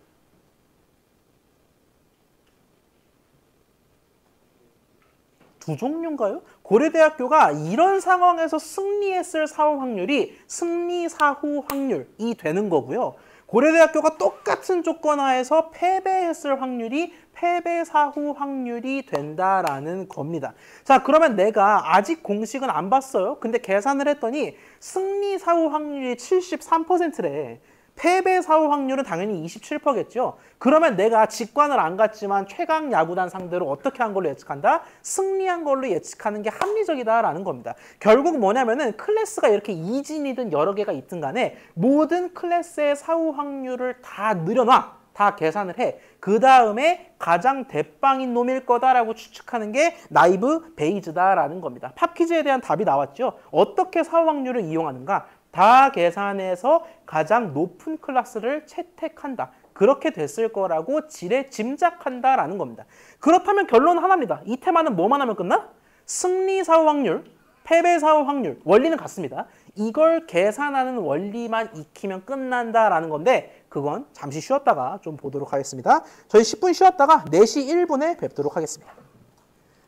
A: 두 종류인가요? 고려대학교가 이런 상황에서 승리했을 사후 확률이 승리 사후 확률이 되는 거고요. 고려대학교가 똑같은 조건 하에서 패배했을 확률이 패배 사후 확률이 된다라는 겁니다. 자, 그러면 내가 아직 공식은 안 봤어요. 근데 계산을 했더니 승리 사후 확률이 73%래. 패배 사후 확률은 당연히 27%겠죠. 그러면 내가 직관을 안 갔지만 최강 야구단 상대로 어떻게 한 걸로 예측한다? 승리한 걸로 예측하는 게 합리적이다라는 겁니다. 결국 뭐냐면은 클래스가 이렇게 이진이든 여러 개가 있든 간에 모든 클래스의 사후 확률을 다 늘여놔. 다 계산을 해. 그 다음에 가장 대빵인 놈일 거다라고 추측하는 게 나이브 베이즈다라는 겁니다. 팝퀴즈에 대한 답이 나왔죠. 어떻게 사후 확률을 이용하는가? 다 계산해서 가장 높은 클래스를 채택한다. 그렇게 됐을 거라고 지레 짐작한다라는 겁니다. 그렇다면 결론 하나입니다. 이 테마는 뭐만 하면 끝나? 승리 사후 확률, 패배 사후 확률, 원리는 같습니다. 이걸 계산하는 원리만 익히면 끝난다라는 건데 그건 잠시 쉬었다가 좀 보도록 하겠습니다. 저희 10분 쉬었다가 4시 1분에 뵙도록 하겠습니다.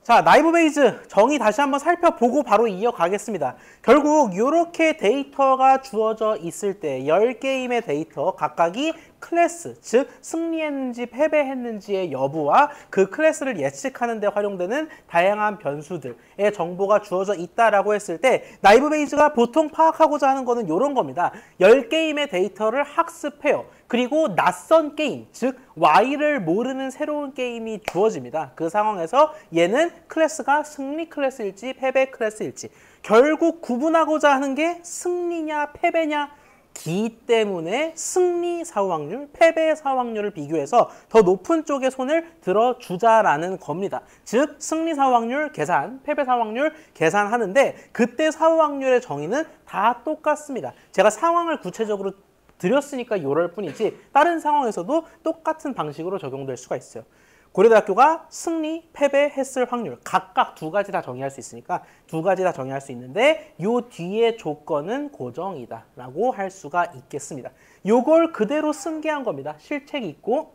A: 자, 나이브 베이즈 정의 다시 한번 살펴보고 바로 이어가겠습니다. 결국 이렇게 데이터가 주어져 있을 때 10게임의 데이터 각각이 클래스, 즉 승리했는지 패배했는지의 여부와 그 클래스를 예측하는 데 활용되는 다양한 변수들의 정보가 주어져 있다라고 했을 때 나이브 베이즈가 보통 파악하고자 하는 거는 이런 겁니다. 10게임의 데이터를 학습해요. 그리고 낯선 게임, 즉 Y를 모르는 새로운 게임이 주어집니다. 그 상황에서 얘는 클래스가 승리 클래스일지 패배 클래스일지 결국 구분하고자 하는 게 승리냐 패배냐 기 때문에 승리 사후 확률, 패배 사후 확률을 비교해서 더 높은 쪽에 손을 들어주자라는 겁니다. 즉 승리 사후 확률 계산, 패배 사후 확률 계산하는데 그때 사후 확률의 정의는 다 똑같습니다. 제가 상황을 구체적으로 드렸으니까 요럴 뿐이지 다른 상황에서도 똑같은 방식으로 적용될 수가 있어요. 고려대학교가 승리, 패배했을 확률 각각 두 가지 다 정의할 수 있으니까 두 가지 다 정의할 수 있는데 요 뒤에 조건은 고정이다 라고 할 수가 있겠습니다. 요걸 그대로 승계한 겁니다. 실책이 있고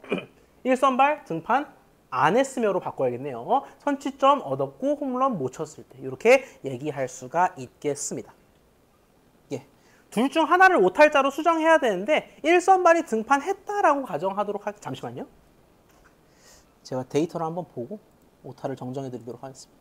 A: 일선발 등판 안 했으며로 바꿔야겠네요. 선취점 얻었고 홈런 못 쳤을 때 이렇게 얘기할 수가 있겠습니다. 둘 중 하나를 오탈자로 수정해야 되는데 일선발이 등판했다라고 가정하도록 할게요. 잠시만요. 제가 데이터를 한번 보고 오타를 정정해 드리도록 하겠습니다.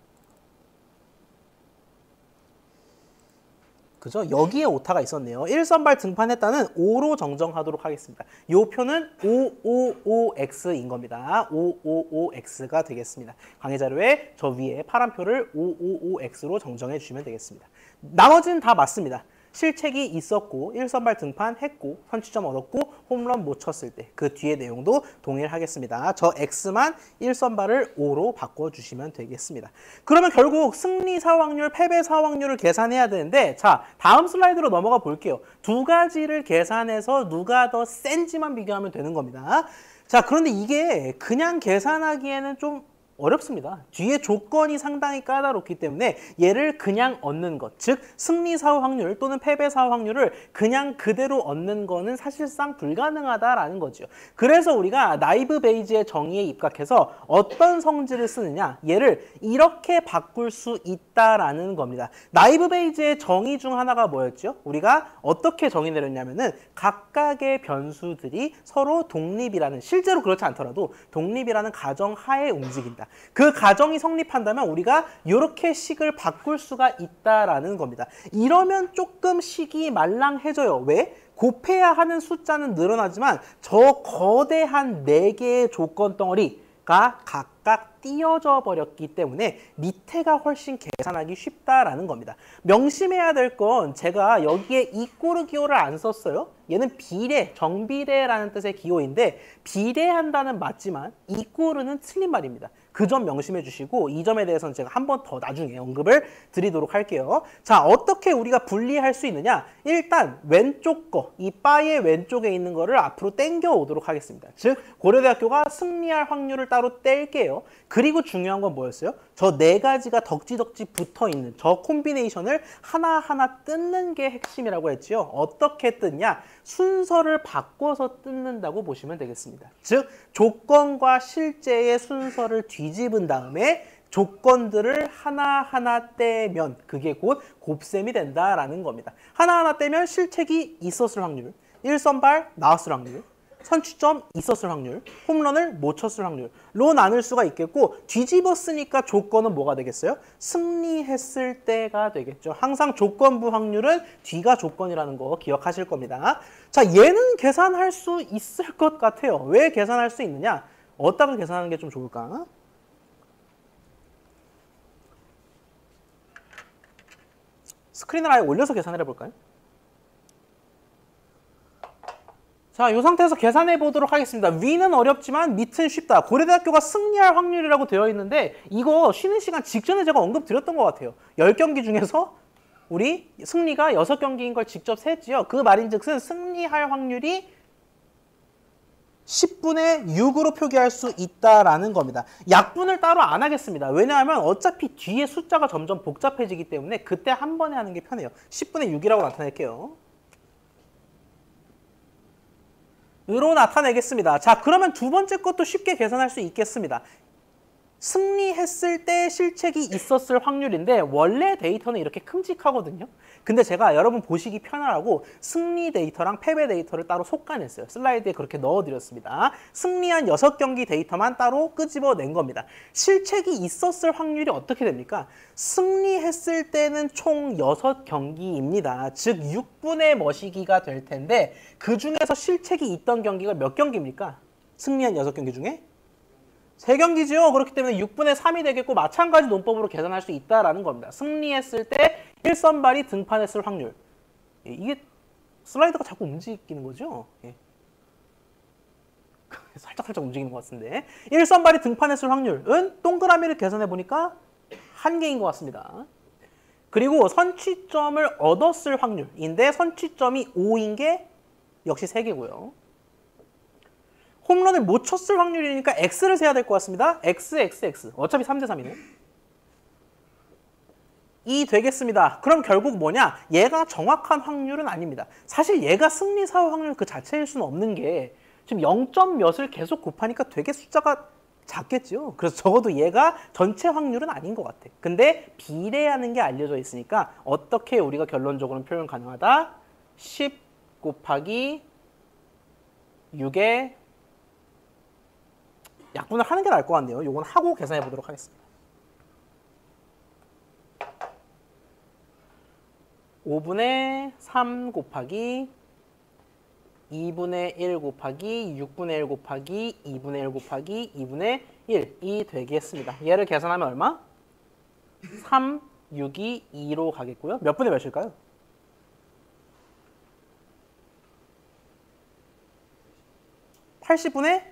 A: 그죠? 여기에 오타가 있었네요. 1선발 등판했다는 5로 정정하도록 하겠습니다. 이 표는 555X인 겁니다. 555X가 되겠습니다. 강의 자료에 저 위에 파란 표를 555X로 정정해 주시면 되겠습니다. 나머지는 다 맞습니다. 실책이 있었고 1선발 등판했고 선취점 얻었고 홈런 못 쳤을 때 그 뒤에 내용도 동일하겠습니다. 저 X만 1선발을 5로 바꿔주시면 되겠습니다. 그러면 결국 승리 사후 확률, 패배 사후 확률을 계산해야 되는데 자 다음 슬라이드로 넘어가 볼게요. 두 가지를 계산해서 누가 더 센지만 비교하면 되는 겁니다. 자 그런데 이게 그냥 계산하기에는 좀 어렵습니다. 뒤에 조건이 상당히 까다롭기 때문에 얘를 그냥 얻는 것, 즉 승리 사후 확률 또는 패배 사후 확률을 그냥 그대로 얻는 거는 사실상 불가능하다라는 거죠. 그래서 우리가 나이브 베이지의 정의에 입각해서 어떤 성질을 쓰느냐, 얘를 이렇게 바꿀 수 있다라는 겁니다. 나이브 베이지의 정의 중 하나가 뭐였죠? 우리가 어떻게 정의 내렸냐면은 각각의 변수들이 서로 독립이라는, 실제로 그렇지 않더라도 독립이라는 가정 하에 움직인다. 그 가정이 성립한다면 우리가 이렇게 식을 바꿀 수가 있다라는 겁니다. 이러면 조금 식이 말랑해져요. 왜? 곱해야 하는 숫자는 늘어나지만 저 거대한 4개의 조건 덩어리가 각각 띄어져 버렸기 때문에 밑에가 훨씬 계산하기 쉽다라는 겁니다. 명심해야 될 건 제가 여기에 이 꼬르기호를 안 썼어요. 얘는 비례, 정비례라는 뜻의 기호인데 비례한다는 맞지만 이꼬르는 틀린 말입니다. 그 점 명심해 주시고 이 점에 대해서는 제가 한 번 더 나중에 언급을 드리도록 할게요. 자, 어떻게 우리가 분리할 수 있느냐? 일단 왼쪽 거, 이 바의 왼쪽에 있는 거를 앞으로 당겨 오도록 하겠습니다. 즉 고려대학교가 승리할 확률을 따로 뗄게요. 그리고 중요한 건 뭐였어요? 저 네 가지가 덕지덕지 붙어 있는 저 콤비네이션을 하나하나 뜯는 게 핵심이라고 했지요. 어떻게 뜯냐? 순서를 바꿔서 뜯는다고 보시면 되겠습니다. 즉 조건과 실제의 순서를 뒤집은 다음에 조건들을 하나하나 떼면 그게 곧 곱셈이 된다라는 겁니다. 하나하나 떼면 실책이 있었을 확률, 1선발 나왔을 확률, 선취점 있었을 확률, 홈런을 못 쳤을 확률로 나눌 수가 있겠고 뒤집었으니까 조건은 뭐가 되겠어요? 승리했을 때가 되겠죠. 항상 조건부 확률은 뒤가 조건이라는 거 기억하실 겁니다. 자, 얘는 계산할 수 있을 것 같아요. 왜 계산할 수 있느냐? 어디다가 계산하는 게 좀 좋을까? 스크린을 아예 올려서 계산을 해볼까요? 자, 이 상태에서 계산해 보도록 하겠습니다. 위는 어렵지만 밑은 쉽다. 고려대학교가 승리할 확률이라고 되어 있는데 이거 쉬는 시간 직전에 제가 언급 드렸던 것 같아요. 10경기 중에서 우리 승리가 6경기인 걸 직접 셌지요. 그 말인즉슨 승리할 확률이 10분의 6으로 표기할 수 있다라는 겁니다. 약분을 따로 안 하겠습니다. 왜냐하면 어차피 뒤에 숫자가 점점 복잡해지기 때문에 그때 한 번에 하는 게 편해요. 10분의 6이라고 나타낼게요. 으로 나타내겠습니다. 자, 그러면 두 번째 것도 쉽게 계산할 수 있겠습니다. 승리했을 때 실책이 있었을 확률인데 원래 데이터는 이렇게 큼직하거든요. 근데 제가 여러분 보시기 편하라고 승리 데이터랑 패배 데이터를 따로 솎아냈어요. 슬라이드에 그렇게 넣어드렸습니다. 승리한 6경기 데이터만 따로 끄집어낸 겁니다. 실책이 있었을 확률이 어떻게 됩니까? 승리했을 때는 총 6경기입니다. 즉 6분의 머시기가 될 텐데 그중에서 실책이 있던 경기가 몇 경기입니까? 승리한 6경기 중에? 3경기죠. 그렇기 때문에 6분의 3이 되겠고 마찬가지 논법으로 계산할 수 있다라는 겁니다. 승리했을 때 1선발이 등판했을 확률. 이게 슬라이드가 자꾸 움직이는 거죠. 예. 살짝 움직이는 것 같은데. 1선발이 등판했을 확률은 동그라미를 계산해 보니까 1개인 것 같습니다. 그리고 선취점을 얻었을 확률인데 선취점이 5인 게 역시 3개고요. 홈런을 못 쳤을 확률이니까 X를 세야 될 것 같습니다. X. 어차피 3대 3이네. 이 되겠습니다. 그럼 결국 뭐냐? 얘가 정확한 확률은 아닙니다. 사실 얘가 승리 사후 확률 그 자체일 수는 없는 게 지금 0점 몇을 계속 곱하니까 되게 숫자가 작겠죠. 그래서 적어도 얘가 전체 확률은 아닌 것 같아. 근데 비례하는 게 알려져 있으니까 어떻게 우리가 결론적으로는 표현 가능하다? 10 곱하기 6에 약분을 하는 게 나을 것 같네요. 요건 하고 계산해 보도록 하겠습니다. 5분의 3 곱하기 2분의 1 곱하기 6분의 1 곱하기 2분의 1 곱하기 2분의 1이 되겠습니다. 얘를 계산하면 얼마? 3, 6이 2로 가겠고요. 몇 분의 몇일까요? 80분의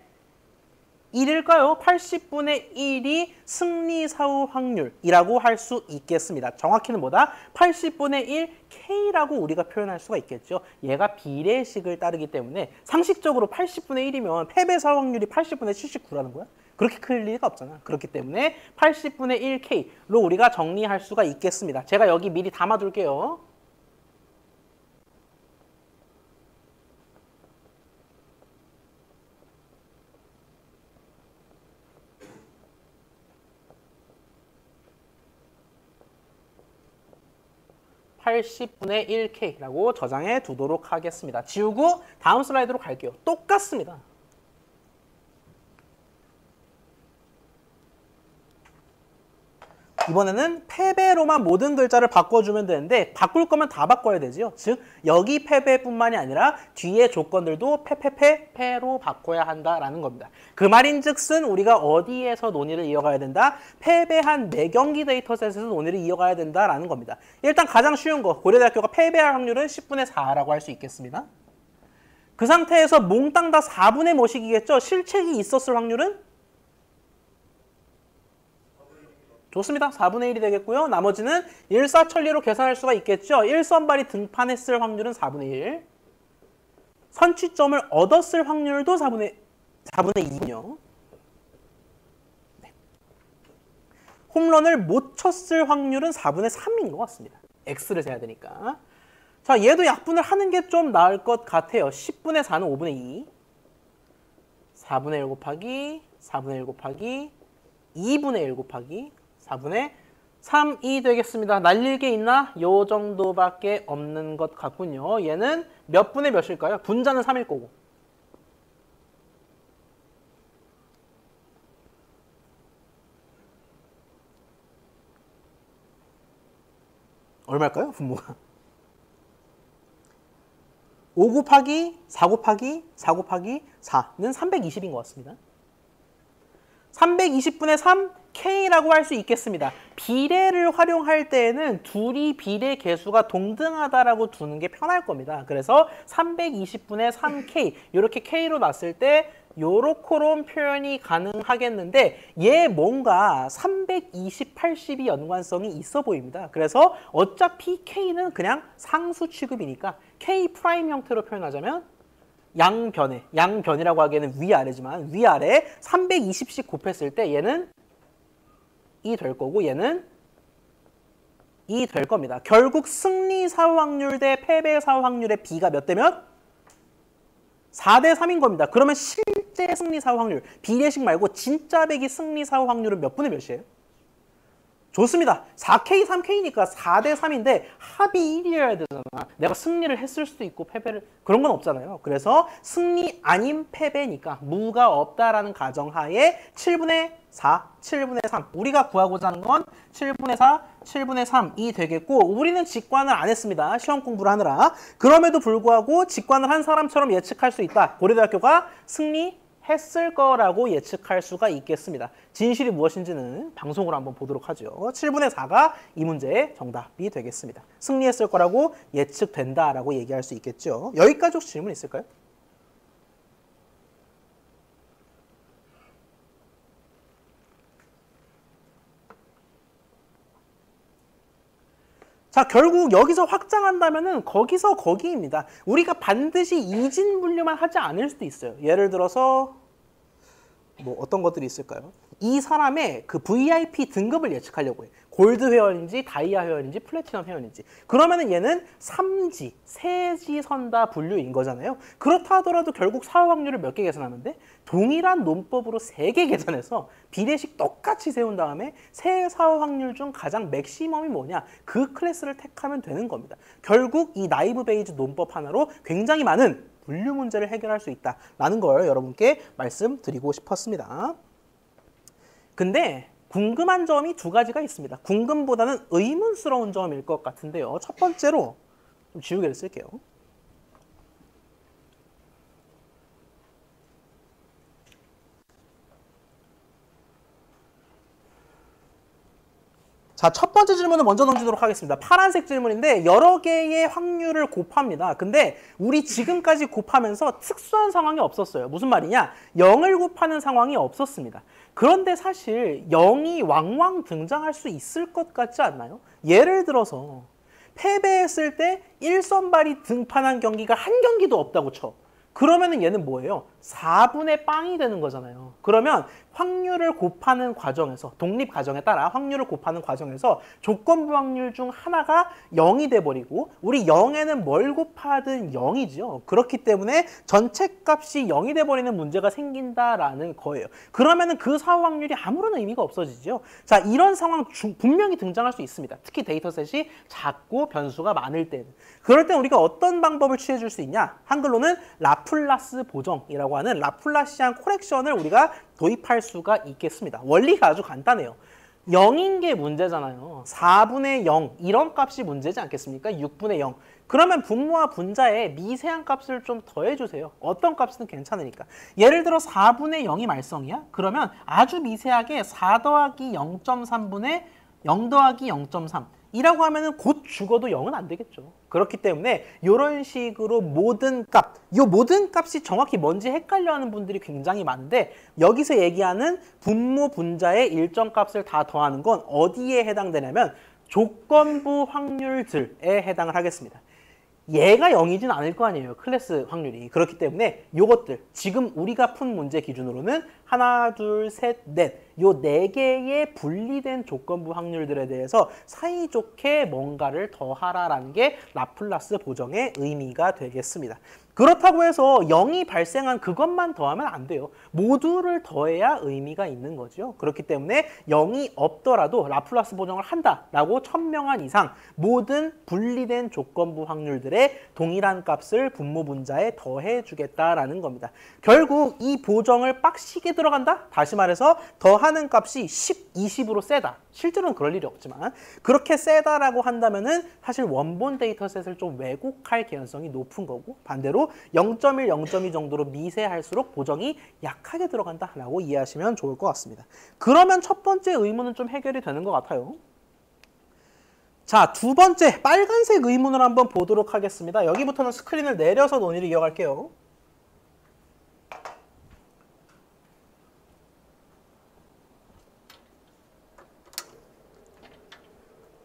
A: 1일까요? 80분의 1이 승리 사후 확률이라고 할 수 있겠습니다. 정확히는 뭐다? 80분의 1 K라고 우리가 표현할 수가 있겠죠. 얘가 비례식을 따르기 때문에 상식적으로 80분의 1이면 패배 사후 확률이 80분의 79라는 거야? 그렇게 클 리가 없잖아. 그렇기 때문에 80분의 1 K로 우리가 정리할 수가 있겠습니다. 제가 여기 미리 담아둘게요. (80분의 1K라고 저장해 두도록 하겠습니다. 지우고 다음 슬라이드로 갈게요. 똑같습니다. 이번에는 패배로만 모든 글자를 바꿔주면 되는데 바꿀 거면 다 바꿔야 되지요. 즉 여기 패배뿐만이 아니라 뒤에 조건들도 패로 바꿔야 한다라는 겁니다. 그 말인즉슨 우리가 어디에서 논의를 이어가야 된다? 패배한 4경기 데이터셋에서 논의를 이어가야 된다라는 겁니다. 일단 가장 쉬운 거 고려대학교가 패배할 확률은 10분의 4라고 할 수 있겠습니다. 그 상태에서 몽땅 다 4분의 뭐씩이겠죠? 실책이 있었을 확률은? 좋습니다. 4분의 1이 되겠고요. 나머지는 일사천리로 계산할 수가 있겠죠. 일선발이 등판했을 확률은 4분의 1. 선취점을 얻었을 확률도 4분의 2군요. 네. 홈런을 못 쳤을 확률은 4분의 3인 것 같습니다. X를 세야 되니까. 자, 얘도 약분을 하는 게 좀 나을 것 같아요. 10분의 4는 5분의 2. 4분의 1 곱하기 4분의 1 곱하기 2분의 1 곱하기 4분의 3이 되겠습니다. 날릴 게 있나? 요 정도밖에 없는 것 같군요. 얘는 몇 분의 몇일까요? 분자는 3일 거고. 얼마일까요? 분모가. 5 곱하기 4 곱하기 4 곱하기 4는 320인 것 같습니다. 320분의 3 K라고 할 수 있겠습니다. 비례를 활용할 때에는 둘이 비례 개수가 동등하다라고 두는 게 편할 겁니다. 그래서 320분의 3K 이렇게 K로 놨을 때 요렇게론 표현이 가능하겠는데 얘 뭔가 320, 80이 연관성이 있어 보입니다. 그래서 어차피 K는 그냥 상수 취급이니까 K 프라임 형태로 표현하자면 양변이라고 하기에는 위아래지만 위아래 320씩 곱했을 때 얘는 이 될 거고 얘는 이 될 겁니다. 결국 승리 사후 확률 대 패배 사후 확률의 비가 몇 대 몇? 4대 3인 겁니다. 그러면 실제 승리 사후 확률, 비례식 말고 진짜 배기 승리 사후 확률은 몇 분의 몇이에요? 좋습니다. 4K, 3K니까 4대 3인데 합이 1이어야 되잖아. 내가 승리를 했을 수도 있고 패배를 그런 건 없잖아요. 그래서 승리 아닌 패배니까 무가 없다라는 가정하에 7분의 4, 7분의 3. 우리가 구하고자 하는 건 7분의 4, 7분의 3이 되겠고 우리는 직관을 안 했습니다. 시험 공부를 하느라. 그럼에도 불구하고 직관을 한 사람처럼 예측할 수 있다. 고려대학교가 승리했을 거라고 예측할 수가 있겠습니다. 진실이 무엇인지는 방송으로 한번 보도록 하죠. 7분의 4가 이 문제의 정답이 되겠습니다. 승리했을 거라고 예측된다라고 얘기할 수 있겠죠. 여기까지 혹시 질문 있을까요? 자, 결국 여기서 확장한다면은 거기서 거기입니다. 우리가 반드시 이진 분류만 하지 않을 수도 있어요. 예를 들어서 뭐 어떤 것들이 있을까요? 이 사람의 그 VIP 등급을 예측하려고 해. 골드 회원인지 다이아 회원인지 플래티넘 회원인지. 그러면은 얘는 3지, 세지 선다 분류인 거잖아요. 그렇다 하더라도 결국 사후 확률을 몇 개 계산하면 돼? 동일한 논법으로 3개 계산해서 비례식 똑같이 세운 다음에 세 사후 확률 중 가장 맥시멈이 뭐냐? 그 클래스를 택하면 되는 겁니다. 결국 이 나이브 베이즈 논법 하나로 굉장히 많은 분류 문제를 해결할 수 있다라는 걸 여러분께 말씀드리고 싶었습니다. 근데 궁금한 점이 두 가지가 있습니다. 궁금보다는 의문스러운 점일 것 같은데요. 첫 번째로 좀 지우개를 쓸게요. 자, 첫 번째 질문을 먼저 던지도록 하겠습니다. 파란색 질문인데 여러 개의 확률을 곱합니다. 근데 우리 지금까지 곱하면서 특수한 상황이 없었어요. 무슨 말이냐? 0을 곱하는 상황이 없었습니다. 그런데 사실 0이 왕왕 등장할 수 있을 것 같지 않나요? 예를 들어서 패배했을 때 1선발이 등판한 경기가 한 경기도 없다고 쳐. 그러면은 얘는 뭐예요? 4분의 빵이 되는 거잖아요. 그러면 확률을 곱하는 과정에서 독립 가정에 따라 확률을 곱하는 과정에서 조건부 확률 중 하나가 0이 돼버리고 우리 0에는 뭘 곱하든 0이죠. 그렇기 때문에 전체 값이 0이 돼버리는 문제가 생긴다라는 거예요. 그러면은 그 사후 확률이 아무런 의미가 없어지죠. 자, 이런 상황 분명히 등장할 수 있습니다. 특히 데이터셋이 작고 변수가 많을 때는. 그럴 때 우리가 어떤 방법을 취해줄 수 있냐? 한글로는 라플라스 보정이라고 하는 라플라시안 코렉션을 우리가 도입할 수가 있겠습니다. 원리가 아주 간단해요. 0인 게 문제잖아요. 4분의 0 이런 값이 문제지 않겠습니까? 6분의 0. 그러면 분모와 분자에 미세한 값을 좀 더해주세요. 어떤 값은 괜찮으니까. 예를 들어 4분의 0이 말썽이야? 그러면 아주 미세하게 4 더하기 0.3분의 0 더하기 0.3 이라고 하면은 곧 죽어도 0은 안 되겠죠. 그렇기 때문에 이런 식으로 모든 값, 이 모든 값이 정확히 뭔지 헷갈려하는 분들이 굉장히 많은데 여기서 얘기하는 분모 분자의 일정 값을 다 더하는 건 어디에 해당되냐면 조건부 확률들에 해당을 하겠습니다. 얘가 0이진 않을 거 아니에요. 클래스 확률이. 그렇기 때문에 요것들 지금 우리가 푼 문제 기준으로는 하나, 둘, 셋, 넷 요 네 개의 분리된 조건부 확률들에 대해서 사이좋게 뭔가를 더하라라는 게 라플라스 보정의 의미가 되겠습니다. 그렇다고 해서 0이 발생한 그것만 더하면 안 돼요. 모두를 더해야 의미가 있는 거죠. 그렇기 때문에 0이 없더라도 라플라스 보정을 한다라고 천명한 이상 모든 분리된 조건부 확률들의 동일한 값을 분모 분자에 더해주겠다라는 겁니다. 결국 이 보정을 빡시게 들어간다? 다시 말해서 더하는 값이 10, 20으로 세다. 실제로는 그럴 일이 없지만 그렇게 세다라고 한다면은 사실 원본 데이터셋을 좀 왜곡할 개연성이 높은 거고 반대로 0.1, 0.2 정도로 미세할수록 보정이 약하게 들어간다라고 이해하시면 좋을 것 같습니다. 그러면 첫 번째 의문은 좀 해결이 되는 것 같아요. 자, 두 번째 빨간색 의문을 한번 보도록 하겠습니다. 여기부터는 스크린을 내려서 논의를 이어갈게요.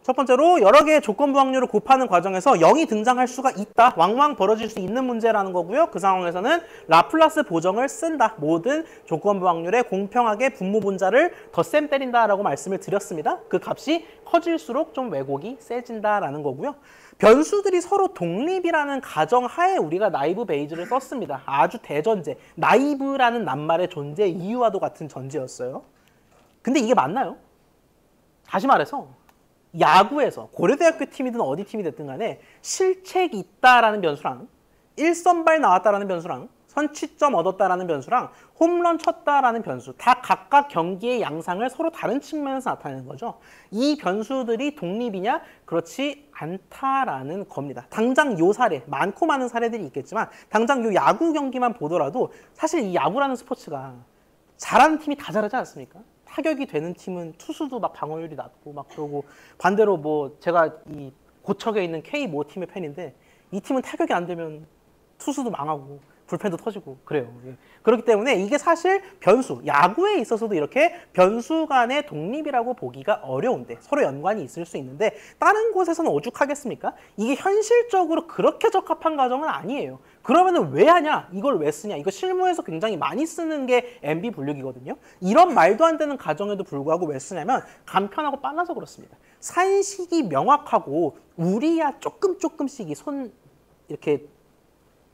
A: 첫 번째로 여러 개의 조건부 확률을 곱하는 과정에서 0이 등장할 수가 있다. 왕왕 벌어질 수 있는 문제라는 거고요. 그 상황에서는 라플라스 보정을 쓴다. 모든 조건부 확률에 공평하게 분모 분자를 덧셈 때린다라고 말씀을 드렸습니다. 그 값이 커질수록 좀 왜곡이 세진다라는 거고요. 변수들이 서로 독립이라는 가정하에 우리가 나이브 베이즈를 썼습니다. 아주 대전제. 나이브라는 낱말의 존재 이유와도 같은 전제였어요. 근데 이게 맞나요? 다시 말해서 야구에서 고려대학교 팀이든 어디 팀이 됐든 간에 실책이 있다라는 변수랑 1선발 나왔다라는 변수랑 선취점 얻었다라는 변수랑 홈런 쳤다라는 변수 다 각각 경기의 양상을 서로 다른 측면에서 나타내는 거죠. 이 변수들이 독립이냐? 그렇지 않다라는 겁니다. 당장 요 사례, 많고 많은 사례들이 있겠지만 당장 요 야구 경기만 보더라도 사실 이 야구라는 스포츠가 잘하는 팀이 다 잘하지 않습니까? 타격이 되는 팀은 투수도 막 방어율이 낮고 막 그러고 반대로 뭐 제가 이 고척에 있는 K 모 팀의 팬인데 이 팀은 타격이 안 되면 투수도 망하고 불펜도 터지고 그래요. 그렇기 때문에 이게 사실 변수, 야구에 있어서도 이렇게 변수 간의 독립이라고 보기가 어려운데 서로 연관이 있을 수 있는데 다른 곳에서는 오죽하겠습니까? 이게 현실적으로 그렇게 적합한 과정은 아니에요. 그러면은 왜 하냐? 이걸 왜 쓰냐? 이거 실무에서 굉장히 많이 쓰는 게 MB 분류기거든요. 이런 말도 안 되는 가정에도 불구하고 왜 쓰냐면 간편하고 빨라서 그렇습니다. 산식이 명확하고 우리야 조금씩 이렇게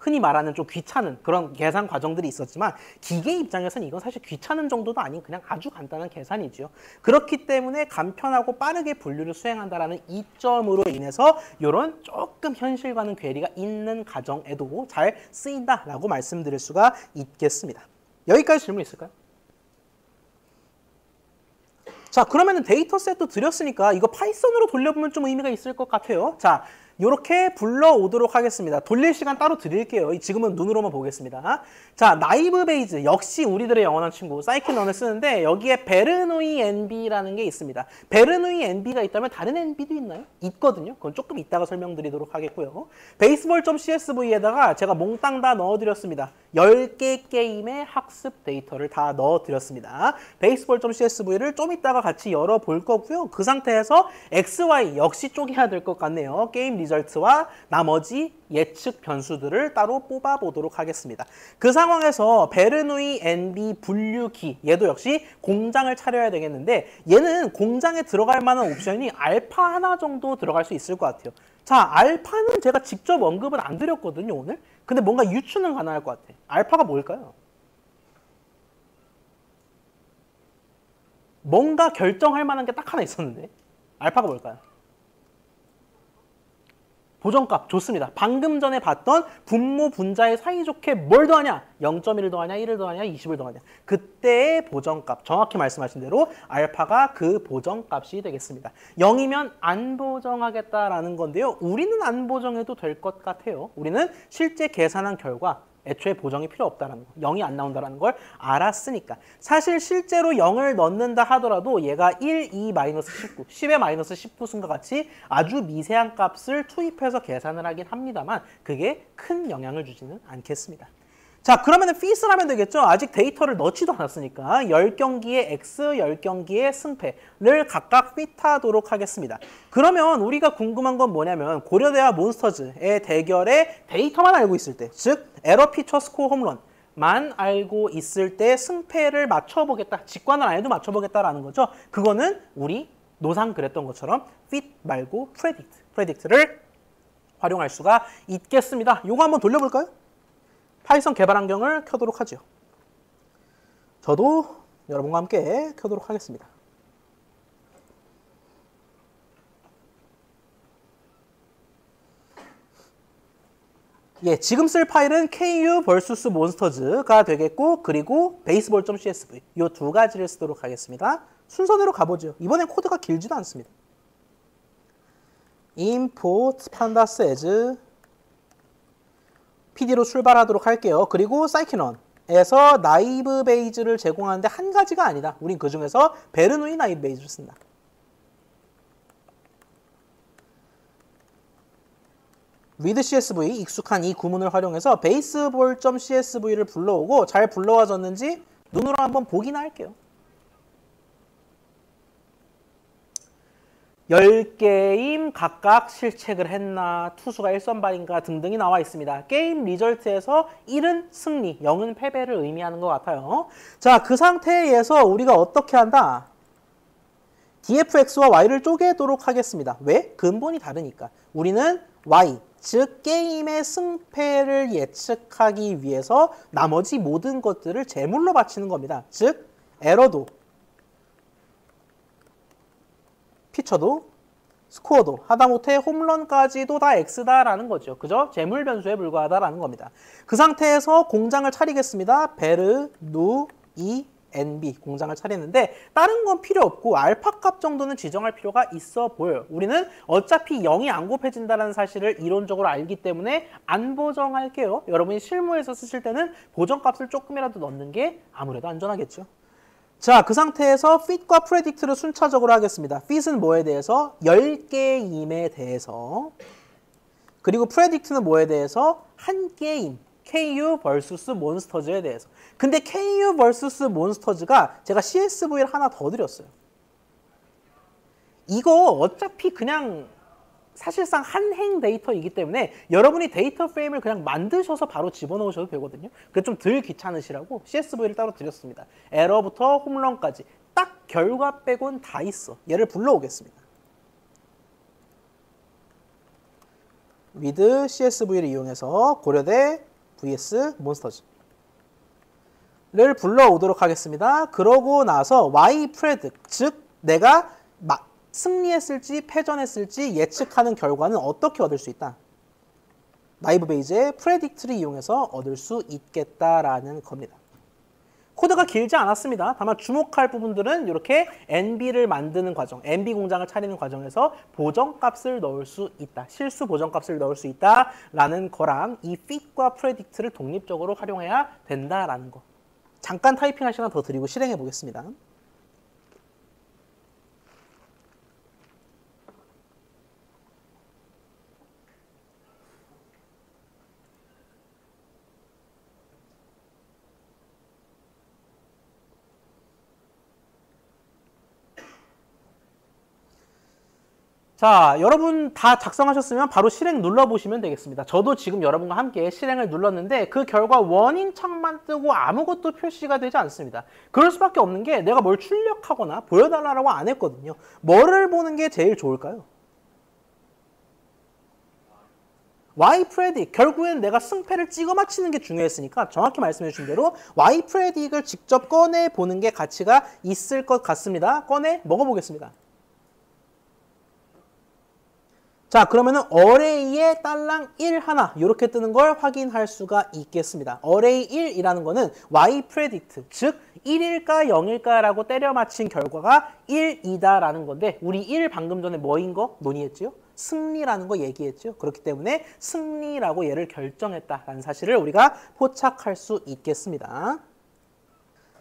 A: 흔히 말하는 좀 귀찮은 그런 계산 과정들이 있었지만 기계 입장에서는 이건 사실 귀찮은 정도도 아닌 그냥 아주 간단한 계산이죠. 그렇기 때문에 간편하고 빠르게 분류를 수행한다는 이점으로 인해서 이런 조금 현실과는 괴리가 있는 가정에도 잘 쓰인다라고 말씀드릴 수가 있겠습니다. 여기까지 질문 있을까요? 자, 그러면은 데이터셋도 드렸으니까 이거 파이썬으로 돌려보면 좀 의미가 있을 것 같아요. 자, 이렇게 불러오도록 하겠습니다. 돌릴 시간 따로 드릴게요. 지금은 눈으로만 보겠습니다. 자, 나이브 베이즈 역시 우리들의 영원한 친구 사이클런을 쓰는데 여기에 베르노이 NB라는 게 있습니다. 베르노이 NB가 있다면 다른 NB도 있나요? 있거든요. 그건 조금 이따가 설명드리도록 하겠고요. 베이스볼.csv에다가 제가 몽땅 다 넣어드렸습니다. 10개 게임의 학습 데이터를 다 넣어드렸습니다. 베이스볼.csv를 좀 이따가 같이 열어볼 거고요. 그 상태에서 XY 역시 쪼개야 될 것 같네요. 게임 리절트와 나머지 예측 변수들을 따로 뽑아보도록 하겠습니다. 그 상황에서 베르누이 NB 분류키 얘도 역시 공장을 차려야 되겠는데 얘는 공장에 들어갈 만한 옵션이 알파 하나 정도 들어갈 수 있을 것 같아요. 자, 알파는 제가 직접 언급은 안 드렸거든요, 오늘. 근데 뭔가 유추는 가능할 것 같아. 알파가 뭘까요? 뭔가 결정할 만한 게 딱 하나 있었는데 알파가 뭘까요? 보정값 좋습니다. 방금 전에 봤던 분모 분자의 사이좋게 뭘 더하냐? 0.1을 더하냐? 1을 더하냐? 20을 더하냐? 그때의 보정값 정확히 말씀하신 대로 알파가 그 보정값이 되겠습니다. 0이면 안 보정하겠다라는 건데요. 우리는 안 보정해도 될 것 같아요. 우리는 실제 계산한 결과 애초에 보정이 필요 없다는 거, 0이 안 나온다는 걸 알았으니까. 사실 실제로 0을 넣는다 하더라도 얘가 1, 2, 마이너스 19, 10의 마이너스 19승과 같이 아주 미세한 값을 투입해서 계산을 하긴 합니다만 그게 큰 영향을 주지는 않겠습니다. 자, 그러면은 fit을 하면 되겠죠? 아직 데이터를 넣지도 않았으니까 10경기의 x, 10경기의 승패를 각각 fit하도록 하겠습니다. 그러면 우리가 궁금한 건 뭐냐면 고려대와 몬스터즈의 대결의 데이터만 알고 있을 때, 즉 에러, 피처, 스코어, 홈런만 알고 있을 때 승패를 맞춰보겠다, 직관을 안 해도 맞춰보겠다라는 거죠. 그거는 우리 노상 그랬던 것처럼 fit 말고 predict를 활용할 수가 있겠습니다. 요거 한번 돌려볼까요? 파이썬 개발 환경을 켜도록 하죠. 저도 여러분과 함께 켜도록 하겠습니다. 예, 지금 쓸 파일은 KU vs 몬스터즈가 되겠고, 그리고 baseball.csv 이 두 가지를 쓰도록 하겠습니다. 순서대로 가보죠. 이번엔 코드가 길지도 않습니다. import pandas as PD로 출발하도록 할게요. 그리고 scikit-learn에서 나이브 베이즈를 제공하는데 한 가지가 아니다. 우린 그 중에서 베르누이 나이브 베이즈를 쓴다. read CSV 익숙한 이 구문을 활용해서 baseball.csv를 불러오고 잘 불러와졌는지 눈으로 한번 보기나 할게요. 10게임 각각 실책을 했나, 투수가 1선발인가 등등이 나와 있습니다. 게임 리절트에서 1은 승리, 0은 패배를 의미하는 것 같아요. 자, 그 상태에서 우리가 어떻게 한다? dfx와 y를 쪼개도록 하겠습니다. 왜? 근본이 다르니까. 우리는 y, 즉 게임의 승패를 예측하기 위해서 나머지 모든 것들을 제물로 바치는 겁니다. 즉 에러도, 피처도, 스코어도, 하다못해 홈런까지도 다 x다라는 거죠. 그죠? 제물 변수에 불과하다라는 겁니다. 그 상태에서 공장을 차리겠습니다. 베르, 누, 이, NB 공장을 차리는데 다른 건 필요 없고 알파 값 정도는 지정할 필요가 있어 보여요. 우리는 어차피 0이 안 곱해진다는 사실을 이론적으로 알기 때문에 안 보정할게요. 여러분이 실무에서 쓰실 때는 보정값을 조금이라도 넣는 게 아무래도 안전하겠죠. 자, 그 상태에서 fit과 predict를 순차적으로 하겠습니다. fit은 뭐에 대해서? 10게임에 대해서. 그리고 predict는 뭐에 대해서? 한 게임. KU vs 몬스터즈에 대해서. 근데 KU vs 몬스터즈가 제가 CSV를 하나 더 드렸어요. 이거 어차피 그냥 사실상 한행 데이터이기 때문에 여러분이 데이터 프레임을 그냥 만드셔서 바로 집어넣으셔도 되거든요. 그게 좀 덜 귀찮으시라고 CSV를 따로 드렸습니다. 에러부터 홈런까지 딱 결과 빼곤 다 있어. 얘를 불러오겠습니다. with CSV를 이용해서 고려대 vs 몬스터즈를 불러오도록 하겠습니다. 그러고 나서 y predict, 즉 내가 승리했을지 패전했을지 예측하는 결과는 어떻게 얻을 수 있다? 나이브 베이즈의 predict를 이용해서 얻을 수 있겠다라는 겁니다. 코드가 길지 않았습니다. 다만 주목할 부분들은 이렇게 NB를 만드는 과정, NB 공장을 차리는 과정에서 보정값을 넣을 수 있다. 실수 보정값을 넣을 수 있다라는 거랑 이 fit과 predict를 독립적으로 활용해야 된다라는 거. 잠깐 타이핑할 시간 더 드리고 실행해 보겠습니다. 자, 여러분 다 작성하셨으면 바로 실행 눌러보시면 되겠습니다. 저도 지금 여러분과 함께 실행을 눌렀는데 그 결과 원인 창만 뜨고 아무것도 표시가 되지 않습니다. 그럴 수밖에 없는 게 내가 뭘 출력하거나 보여달라고 안 했거든요. 뭐를 보는 게 제일 좋을까요? Y predict, 결국엔 내가 승패를 찍어 맞히는 게 중요했으니까 정확히 말씀해 주신 대로 Y predict을 직접 꺼내 보는 게 가치가 있을 것 같습니다. 꺼내 먹어보겠습니다. 자, 그러면은 어레이에 딸랑 1 하나 이렇게 뜨는 걸 확인할 수가 있겠습니다. 어레이 1이라는 거는 y predict, 즉 1일까 0일까라고 때려 맞힌 결과가 1이다라는 건데 우리 1 방금 전에 뭐인 거 논의했지요? 승리라는 거 얘기했죠. 그렇기 때문에 승리라고 얘를 결정했다라는 사실을 우리가 포착할 수 있겠습니다.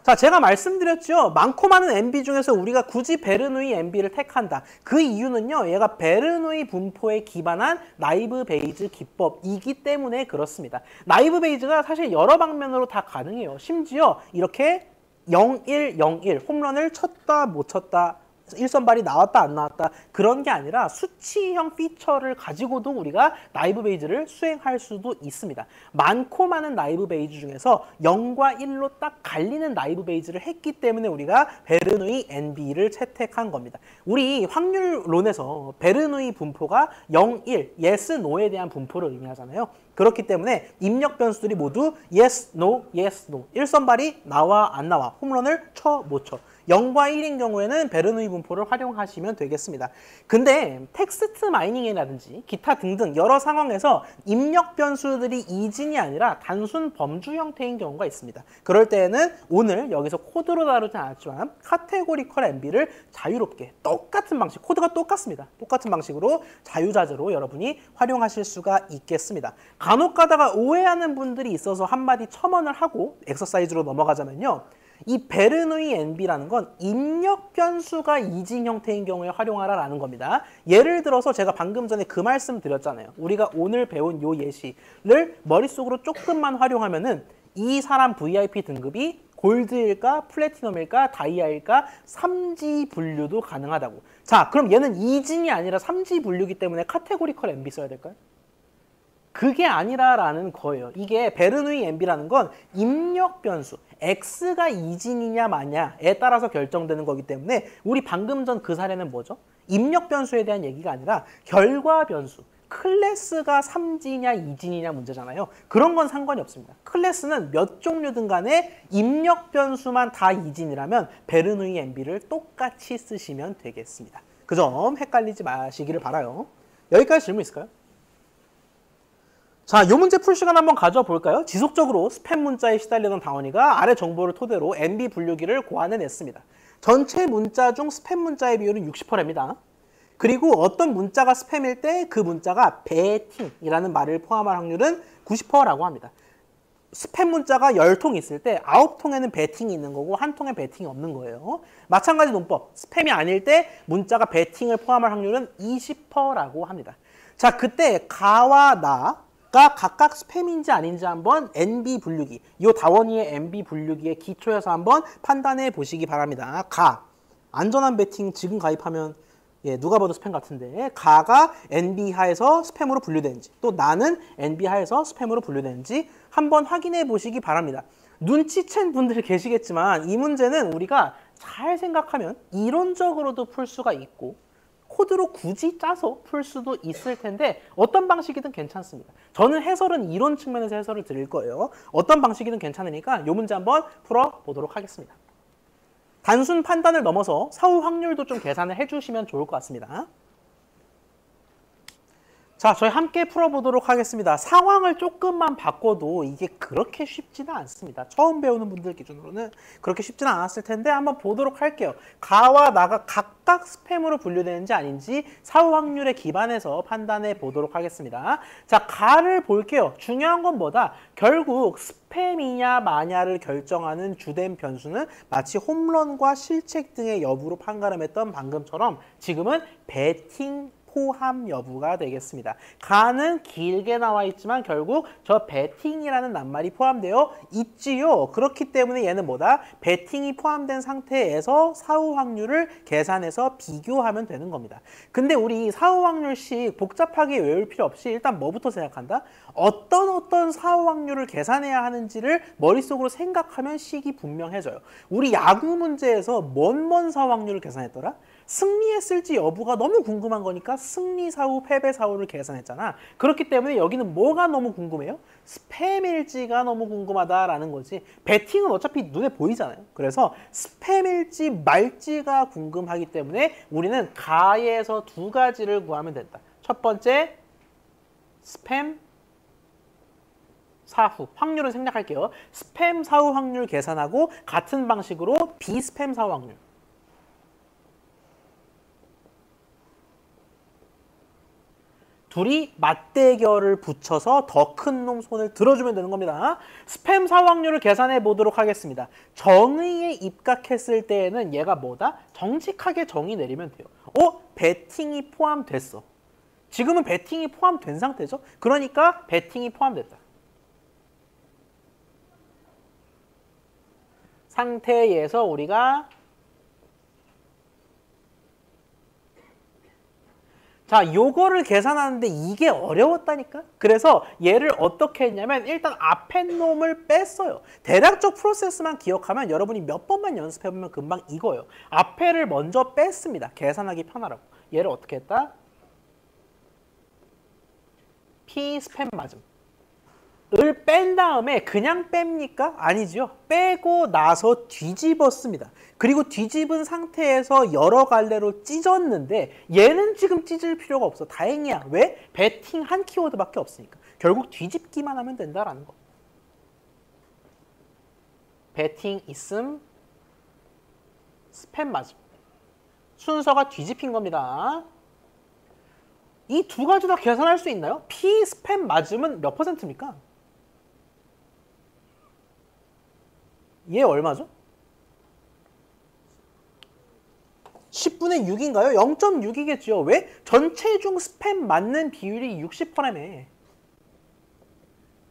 A: 자, 제가 말씀드렸죠. 많고 많은 MB 중에서 우리가 굳이 베르누이 MB를 택한다. 그 이유는요. 얘가 베르누이 분포에 기반한 나이브 베이즈 기법이기 때문에 그렇습니다. 나이브 베이즈가 사실 여러 방면으로 다 가능해요. 심지어 이렇게 0-1, 0-1 홈런을 쳤다 못 쳤다 일선발이 나왔다 안 나왔다 그런 게 아니라 수치형 피처를 가지고도 우리가 나이브 베이즈를 수행할 수도 있습니다. 많고 많은 나이브 베이즈 중에서 0과 1로 딱 갈리는 나이브 베이즈를 했기 때문에 우리가 베르누이 NB를 채택한 겁니다. 우리 확률론에서 베르누이 분포가 0, 1, yes, no에 대한 분포를 의미하잖아요. 그렇기 때문에 입력 변수들이 모두 yes, no, yes, no. 일선발이 나와 안 나와, 홈런을 쳐 못 쳐. 0과 1인 경우에는 베르누이 분포를 활용하시면 되겠습니다. 근데 텍스트 마이닝이라든지 기타 등등 여러 상황에서 입력 변수들이 이진이 아니라 단순 범주 형태인 경우가 있습니다. 그럴 때에는 오늘 여기서 코드로 다루지 않았지만 카테고리컬 MB를 자유롭게 똑같은 방식, 코드가 똑같습니다. 똑같은 방식으로 자유자재로 여러분이 활용하실 수가 있겠습니다. 간혹 가다가 오해하는 분들이 있어서 한마디 첨언을 하고 엑서사이즈로 넘어가자면요. 이 베르누이 NB라는 건 입력 변수가 이진 형태인 경우에 활용하라라는 겁니다. 예를 들어서 제가 방금 전에 그 말씀 드렸잖아요. 우리가 오늘 배운 요 예시를 머릿속으로 조금만 활용하면은 이 사람 VIP 등급이 골드일까, 플래티넘일까, 다이아일까, 3지 분류도 가능하다고. 자, 그럼 얘는 이진이 아니라 3지 분류이기 때문에 카테고리컬 MB 써야 될까요? 그게 아니라라는 거예요. 이게 베르누이 MB라는 건 입력 변수, X가 이진이냐 마냐에 따라서 결정되는 거기 때문에 우리 방금 전 그 사례는 뭐죠? 입력 변수에 대한 얘기가 아니라 결과 변수, 클래스가 3지냐 2진이냐 문제잖아요. 그런 건 상관이 없습니다. 클래스는 몇 종류든 간에 입력 변수만 다 2진이라면 베르누이 MB를 똑같이 쓰시면 되겠습니다. 그 점 헷갈리지 마시기를 바라요. 여기까지 질문 있을까요? 자, 이 문제 풀 시간 한번 가져볼까요? 지속적으로 스팸 문자에 시달리던 다원이가 아래 정보를 토대로 MB 분류기를 고안해냈습니다. 전체 문자 중 스팸 문자의 비율은 60%입니다. 그리고 어떤 문자가 스팸일 때 그 문자가 배팅이라는 말을 포함할 확률은 90%라고 합니다. 스팸 문자가 10통 있을 때 9통에는 배팅이 있는 거고 1통에 배팅이 없는 거예요. 마찬가지 논법, 스팸이 아닐 때 문자가 배팅을 포함할 확률은 20%라고 합니다. 자, 그때 가와 나 가 각각 스팸인지 아닌지 한번 NB 분류기, 이 다원이의 NB 분류기의 기초에서 한번 판단해 보시기 바랍니다. 가, 안전한 배팅 지금 가입하면 누가 봐도 스팸 같은데 가가 NB 하에서 스팸으로 분류되는지 또 나는 NB 하에서 스팸으로 분류되는지 한번 확인해 보시기 바랍니다. 눈치챈 분들 계시겠지만 이 문제는 우리가 잘 생각하면 이론적으로도 풀 수가 있고 코드로 굳이 짜서 풀 수도 있을 텐데 어떤 방식이든 괜찮습니다. 저는 해설은 이론 측면에서 해설을 드릴 거예요. 어떤 방식이든 괜찮으니까 이 문제 한번 풀어보도록 하겠습니다. 단순 판단을 넘어서 사후 확률도 좀 계산을 해주시면 좋을 것 같습니다. 자, 저희 함께 풀어보도록 하겠습니다. 상황을 조금만 바꿔도 이게 그렇게 쉽지는 않습니다. 처음 배우는 분들 기준으로는 그렇게 쉽지는 않았을 텐데 한번 보도록 할게요. 가와 나가 각각 스팸으로 분류되는지 아닌지 사후 확률에 기반해서 판단해 보도록 하겠습니다. 자, 가를 볼게요. 중요한 건 뭐다? 결국 스팸이냐 마냐를 결정하는 주된 변수는 마치 홈런과 실책 등의 여부로 판가름했던 방금처럼 지금은 배팅 포함 여부가 되겠습니다. 가는 길게 나와 있지만 결국 저 배팅이라는 낱말이 포함되어 있지요. 그렇기 때문에 얘는 뭐다? 배팅이 포함된 상태에서 사후 확률을 계산해서 비교하면 되는 겁니다. 근데 우리 사후 확률식 복잡하게 외울 필요 없이 일단 뭐부터 생각한다? 어떤 사후 확률을 계산해야 하는지를 머릿속으로 생각하면 식이 분명해져요. 우리 야구 문제에서 뭔 사후 확률을 계산했더라? 승리했을지 여부가 너무 궁금한 거니까 승리 사후, 패배 사후를 계산했잖아. 그렇기 때문에 여기는 뭐가 너무 궁금해요? 스팸일지가 너무 궁금하다라는 거지. 배팅은 어차피 눈에 보이잖아요. 그래서 스팸일지 말지가 궁금하기 때문에 우리는 가에서 두 가지를 구하면 된다. 첫 번째 스팸 사후 확률을 생략할게요. 스팸 사후 확률 계산하고 같은 방식으로 비스팸 사후 확률. 둘이 맞대결을 붙여서 더 큰 놈 손을 들어주면 되는 겁니다. 스팸 사후 확률을 계산해 보도록 하겠습니다. 정의에 입각했을 때에는 얘가 뭐다? 정직하게 정의 내리면 돼요. 베팅이 포함됐어. 지금은 베팅이 포함된 상태죠. 그러니까 베팅이 포함됐다. 상태에서 우리가 자, 요거를 계산하는데 이게 어려웠다니까? 그래서 얘를 어떻게 했냐면 일단 앞에 놈을 뺐어요. 대략적 프로세스만 기억하면 여러분이 몇 번만 연습해보면 금방 이거예요. 앞에를 먼저 뺐습니다. 계산하기 편하라고. 얘를 어떻게 했다? P 스팸 맞음. 을 뺀 다음에 그냥 뺍니까? 아니죠. 빼고 나서 뒤집었습니다. 그리고 뒤집은 상태에서 여러 갈래로 찢었는데 얘는 지금 찢을 필요가 없어. 다행이야. 왜? 베팅 한 키워드밖에 없으니까. 결국 뒤집기만 하면 된다라는 거. 베팅 있음, 스팸 맞음. 순서가 뒤집힌 겁니다. 이 두 가지 다 계산할 수 있나요? P 스팸 맞음은 몇 %입니까? 얘 얼마죠? 10분의 6인가요? 0.6이겠죠. 왜? 전체 중 스팸 맞는 비율이 60%네.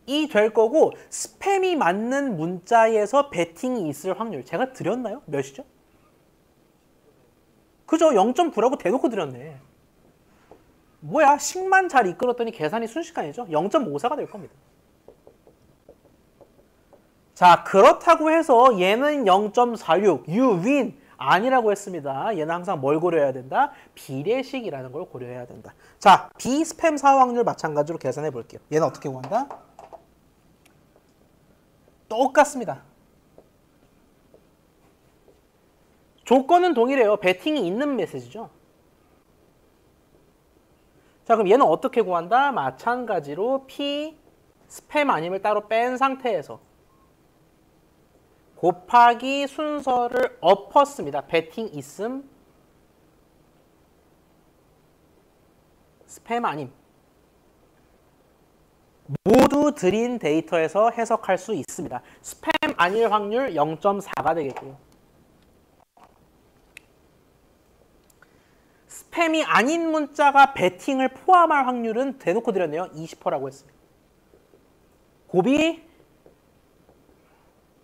A: 이 될 거고 스팸이 맞는 문자에서 베팅이 있을 확률 제가 드렸나요? 몇이죠? 그죠? 0.9라고 대놓고 드렸네. 뭐야? 식만 잘 이끌었더니 계산이 순식간이죠? 0.54가 될 겁니다. 자, 그렇다고 해서 얘는 0.46, you win 아니라고 했습니다. 얘는 항상 뭘 고려해야 된다? 비례식이라는 걸 고려해야 된다. 자, 비스팸 사후 확률 마찬가지로 계산해 볼게요. 얘는 어떻게 구한다? 똑같습니다. 조건은 동일해요. 베팅이 있는 메시지죠. 자, 그럼 얘는 어떻게 구한다? 마찬가지로 P 스팸 아님을 따로 뺀 상태에서 곱하기 순서를 엎었습니다. 베팅 있음, 스팸 아님. 모두 드린 데이터에서 해석할 수 있습니다. 스팸 아닐 확률 0.4가 되겠고요. 스팸이 아닌 문자가 베팅을 포함할 확률은 대놓고 드렸네요. 20%라고 했습니다. 곱이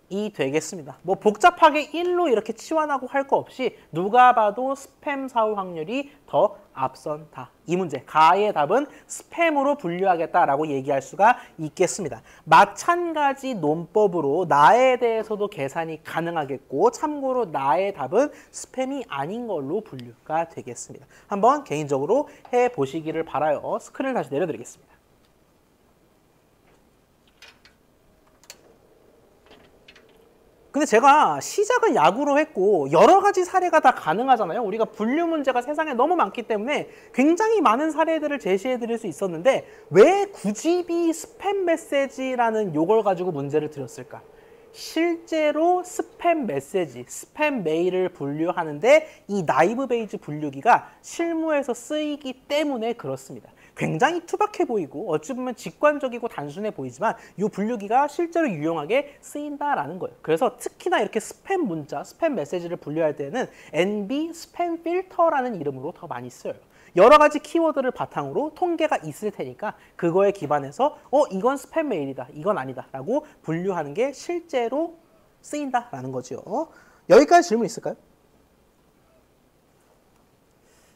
A: 2 되겠습니다. 뭐 복잡하게 1로 이렇게 치환하고 할 거 없이 누가 봐도 스팸 사후 확률이 더 앞선다. 이 문제, 가의 답은 스팸으로 분류하겠다라고 얘기할 수가 있겠습니다. 마찬가지 논법으로 나에 대해서도 계산이 가능하겠고 참고로 나의 답은 스팸이 아닌 걸로 분류가 되겠습니다. 한번 개인적으로 해보시기를 바라요. 스크린을 다시 내려드리겠습니다. 근데 제가 시작은 야구로 했고 여러 가지 사례가 다 가능하잖아요. 우리가 분류 문제가 세상에 너무 많기 때문에 굉장히 많은 사례들을 제시해 드릴 수 있었는데 왜 굳이 스팸 메시지라는 요걸 가지고 문제를 드렸을까? 실제로 스팸 메시지, 스팸 메일을 분류하는데 이 나이브 베이지 분류기가 실무에서 쓰이기 때문에 그렇습니다. 굉장히 투박해 보이고 어찌 보면 직관적이고 단순해 보이지만 이 분류기가 실제로 유용하게 쓰인다라는 거예요. 그래서 특히나 이렇게 스팸 문자, 스팸 메시지를 분류할 때는 NB 스팸 필터라는 이름으로 더 많이 써요. 여러 가지 키워드를 바탕으로 통계가 있을 테니까 그거에 기반해서 이건 스팸 메일이다, 이건 아니다 라고 분류하는 게 실제로 쓰인다라는 거죠. 여기까지 질문 있을까요?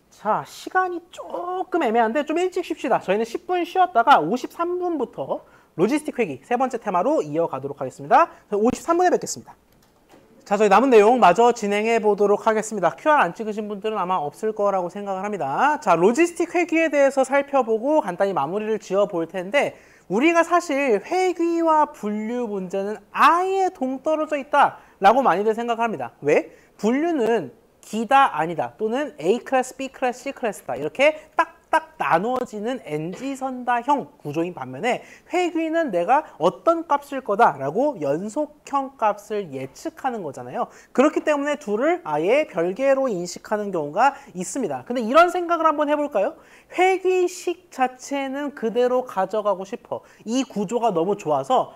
A: 자, 시간이 조금 애매한데 좀 일찍 쉽시다. 저희는 10분 쉬었다가 53분부터 로지스틱 회기 세 번째 테마로 이어가도록 하겠습니다. 53분에 뵙겠습니다. 자, 저희 남은 내용 마저 진행해 보도록 하겠습니다. QR 안 찍으신 분들은 아마 없을 거라고 생각을 합니다. 자, 로지스틱 회귀에 대해서 살펴보고 간단히 마무리를 지어 볼 텐데 우리가 사실 회귀와 분류 문제는 아예 동떨어져 있다라고 많이들 생각합니다. 왜? 분류는 기다 아니다 또는 A 클래스, B 클래스, C 클래스다 이렇게 딱 딱딱 나눠지는 NG선다형 구조인 반면에 회귀는 내가 어떤 값일 거다라고 연속형 값을 예측하는 거잖아요. 그렇기 때문에 둘을 아예 별개로 인식하는 경우가 있습니다. 근데 이런 생각을 한번 해볼까요? 회귀식 자체는 그대로 가져가고 싶어. 이 구조가 너무 좋아서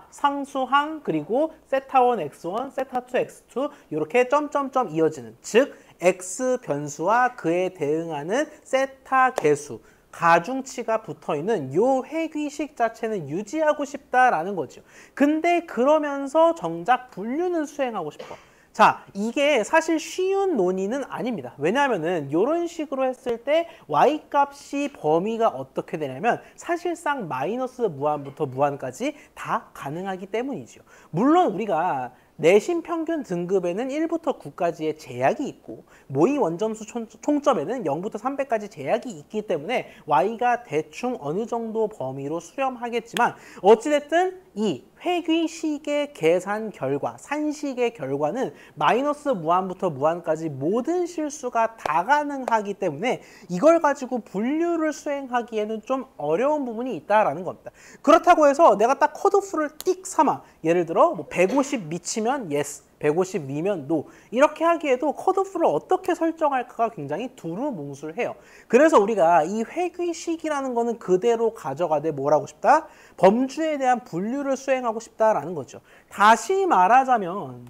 A: 상수항 그리고 세타1 x1, 세타2 x2 이렇게 점점점 이어지는, 즉 x 변수와 그에 대응하는 세타 개수 가중치가 붙어있는 요 회귀식 자체는 유지하고 싶다라는 거죠. 근데 그러면서 정작 분류는 수행하고 싶어. 자, 이게 사실 쉬운 논의는 아닙니다. 왜냐하면은 이런 식으로 했을 때 y값이 범위가 어떻게 되냐면 사실상 마이너스 무한부터 무한까지 다 가능하기 때문이죠. 물론 우리가 내신 평균 등급에는 1부터 9까지의 제약이 있고 모의 원점수 총점에는 0부터 300까지 제약이 있기 때문에 y가 대충 어느 정도 범위로 수렴하겠지만 어찌됐든 이 회귀식의 계산 결과, 산식의 결과는 마이너스 무한부터 무한까지 모든 실수가 다 가능하기 때문에 이걸 가지고 분류를 수행하기에는 좀 어려운 부분이 있다라는 겁니다. 그렇다고 해서 내가 딱 컷오프를 띡 삼아, 예를 들어 150 미치면 yes, 150 미면 no, 이렇게 하기에도 컷오프를 어떻게 설정할까가 굉장히 두루뭉술해요. 그래서 우리가 이 회귀식이라는 거는 그대로 가져가되 뭘 하고 싶다? 범주에 대한 분류를 수행하고 싶다라는 거죠. 다시 말하자면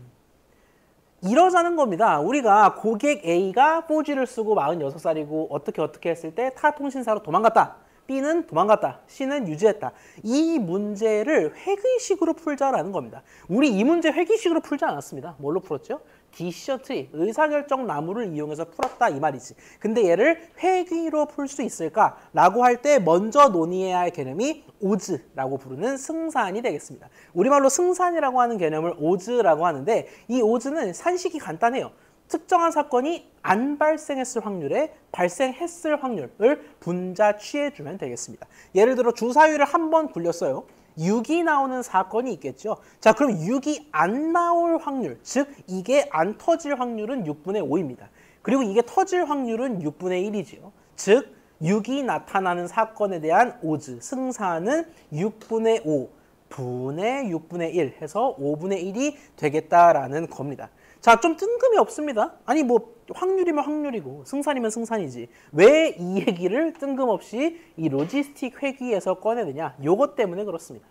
A: 이러자는 겁니다. 우리가 고객 A가 4G를 쓰고 46살이고 어떻게 했을 때 타 통신사로 도망갔다. B는 도망갔다. C는 유지했다. 이 문제를 회귀식으로 풀자라는 겁니다. 우리 이 문제 회귀식으로 풀지 않았습니다. 뭘로 풀었죠? 디시전 트리, 의사결정 나무를 이용해서 풀었다 이 말이지. 근데 얘를 회귀로 풀 수 있을까라고 할 때 먼저 논의해야 할 개념이 오즈라고 부르는 승산이 되겠습니다. 우리말로 승산이라고 하는 개념을 오즈라고 하는데 이 오즈는 산식이 간단해요. 특정한 사건이 안 발생했을 확률에 발생했을 확률을 분자 취해주면 되겠습니다. 예를 들어 주사위를 한 번 굴렸어요. 6이 나오는 사건이 있겠죠. 자, 그럼 6이 안 나올 확률, 즉 이게 안 터질 확률은 6분의 5입니다. 그리고 이게 터질 확률은 6분의 1이죠. 즉 6이 나타나는 사건에 대한 오즈, 승산은 6분의 5 분의 6분의 1 해서 5분의 1이 되겠다라는 겁니다. 자, 좀 뜬금이 없습니다. 아니 뭐 확률이면 확률이고 승산이면 승산이지. 왜 이 얘기를 뜬금없이 이 로지스틱 회귀에서 꺼내느냐? 요것 때문에 그렇습니다.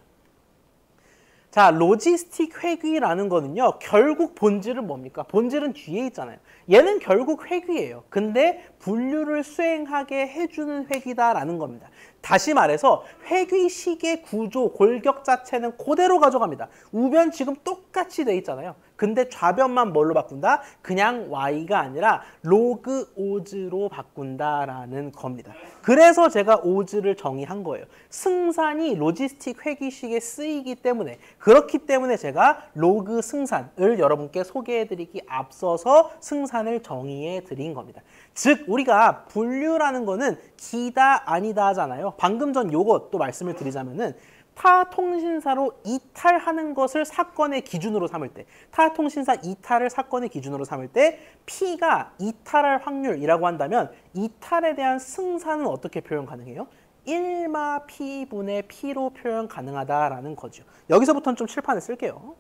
A: 자, 로지스틱 회귀라는 거는요. 결국 본질은 뭡니까? 본질은 뒤에 있잖아요. 얘는 결국 회귀예요. 근데 분류를 수행하게 해주는 회귀다라는 겁니다. 다시 말해서 회귀식의 구조, 골격 자체는 그대로 가져갑니다. 우변 지금 똑같이 돼 있잖아요. 근데 좌변만 뭘로 바꾼다? 그냥 y가 아니라 로그 오즈로 바꾼다라는 겁니다. 그래서 제가 오즈를 정의한 거예요. 승산이 로지스틱 회귀식에 쓰이기 때문에, 그렇기 때문에 제가 로그 승산을 여러분께 소개해드리기 앞서서 승산을 정의해 드린 겁니다. 즉 우리가 분류라는 거는 기다 아니다 하잖아요. 방금 전 요것 또 말씀을 드리자면은 타 통신사로 이탈하는 것을 사건의 기준으로 삼을 때, 타 통신사 이탈을 사건의 기준으로 삼을 때 P가 이탈할 확률이라고 한다면 이탈에 대한 승산은 어떻게 표현 가능해요? 1마 P분의 P로 표현 가능하다라는 거죠. 여기서부터는 좀 칠판에 쓸게요.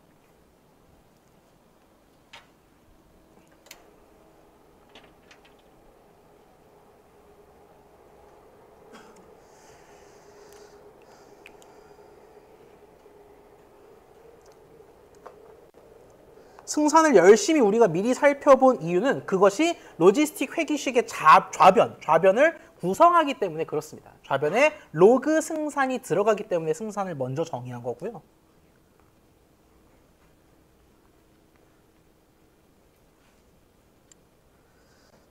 A: 승산을 열심히 우리가 미리 살펴본 이유는 그것이 로지스틱 회귀식의 좌변을 구성하기 때문에 그렇습니다. 좌변에 로그 승산이 들어가기 때문에 승산을 먼저 정의한 거고요.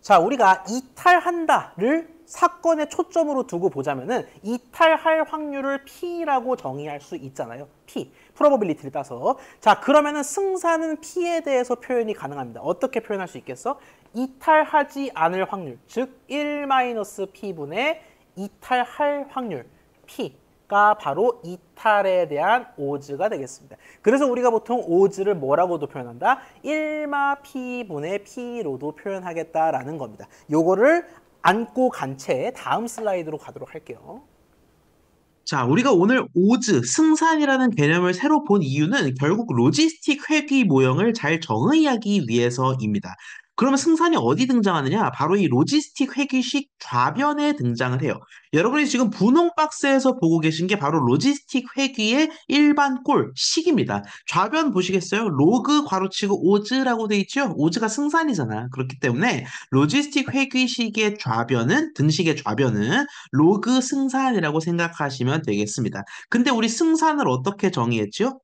A: 자, 우리가 이탈한다를 사건의 초점으로 두고 보자면은 이탈할 확률을 P라고 정의할 수 있잖아요. P, 프로버빌리티를 따서. 자, 그러면은 승산은 P에 대해서 표현이 가능합니다. 어떻게 표현할 수 있겠어? 이탈하지 않을 확률, 즉 1-P분의 이탈할 확률, P가 바로 이탈에 대한 오즈가 되겠습니다. 그래서 우리가 보통 오즈를 뭐라고도 표현한다? 1마 P분의 P로도 표현하겠다라는 겁니다. 요거를 안고 간 채 다음 슬라이드로 가도록 할게요.
B: 자, 우리가 오늘 오즈, 승산이라는 개념을 새로 본 이유는 결국 로지스틱 회귀 모형을 잘 정의하기 위해서입니다. 그러면 승산이 어디 등장하느냐? 바로 이 로지스틱 회귀식 좌변에 등장을 해요. 여러분이 지금 분홍 박스에서 보고 계신 게 바로 로지스틱 회귀의 일반 꼴 식입니다. 좌변 보시겠어요? 로그 괄호치고 오즈라고 돼 있죠? 오즈가 승산이잖아. 그렇기 때문에 로지스틱 회귀식의 좌변은, 등식의 좌변은 로그 승산이라고 생각하시면 되겠습니다. 근데 우리 승산을 어떻게 정의했죠?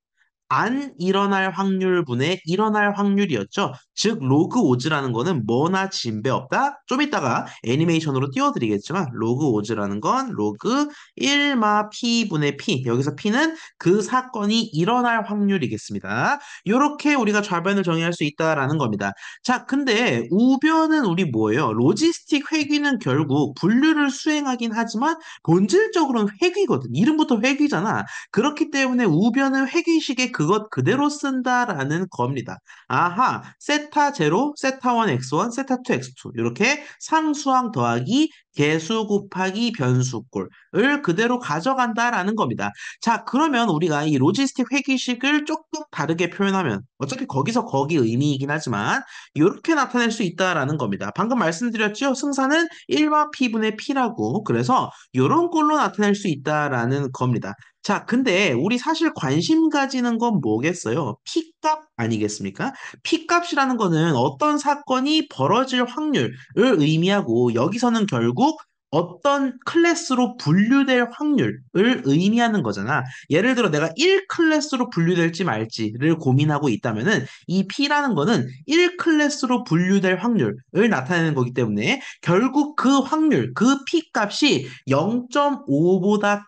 B: 안 일어날 확률분의 일어날 확률이었죠. 즉 로그 오즈라는 거는 뭐나 진배 없다. 좀 이따가 애니메이션으로 띄워드리겠지만 로그 오즈라는 건 로그 1마 P분의 P. 여기서 P는 그 사건이 일어날 확률이겠습니다. 이렇게 우리가 좌변을 정의할 수 있다라는 겁니다. 자, 근데 우변은 우리 뭐예요? 로지스틱 회귀는 결국 분류를 수행하긴 하지만 본질적으로는 회귀거든. 이름부터 회귀잖아. 그렇기 때문에 우변은 회귀식의 그것 그대로 쓴다라는 겁니다. 아하, 세타 제로, 세타 1 x1, 세타 2 x2 이렇게 상수항 더하기 개수 곱하기 변수꼴을 그대로 가져간다라는 겁니다. 자, 그러면 우리가 이 로지스틱 회귀식을 조금 다르게 표현하면 어차피 거기서 거기 의미이긴 하지만 이렇게 나타낼 수 있다라는 겁니다. 방금 말씀드렸죠? 승사는 1와 P분의 P라고 그래서 이런 꼴로 나타낼 수 있다라는 겁니다. 자, 근데 우리 사실 관심 가지는 건 뭐겠어요? P값 아니겠습니까? P값이라는 거는 어떤 사건이 벌어질 확률을 의미하고 여기서는 결국 어떤 클래스로 분류될 확률을 의미하는 거잖아. 예를 들어 내가 1 클래스로 분류될지 말지를 고민하고 있다면은 이 P라는 거는 1 클래스로 분류될 확률을 나타내는 거기 때문에 결국 그 확률, 그 P값이 0.5보다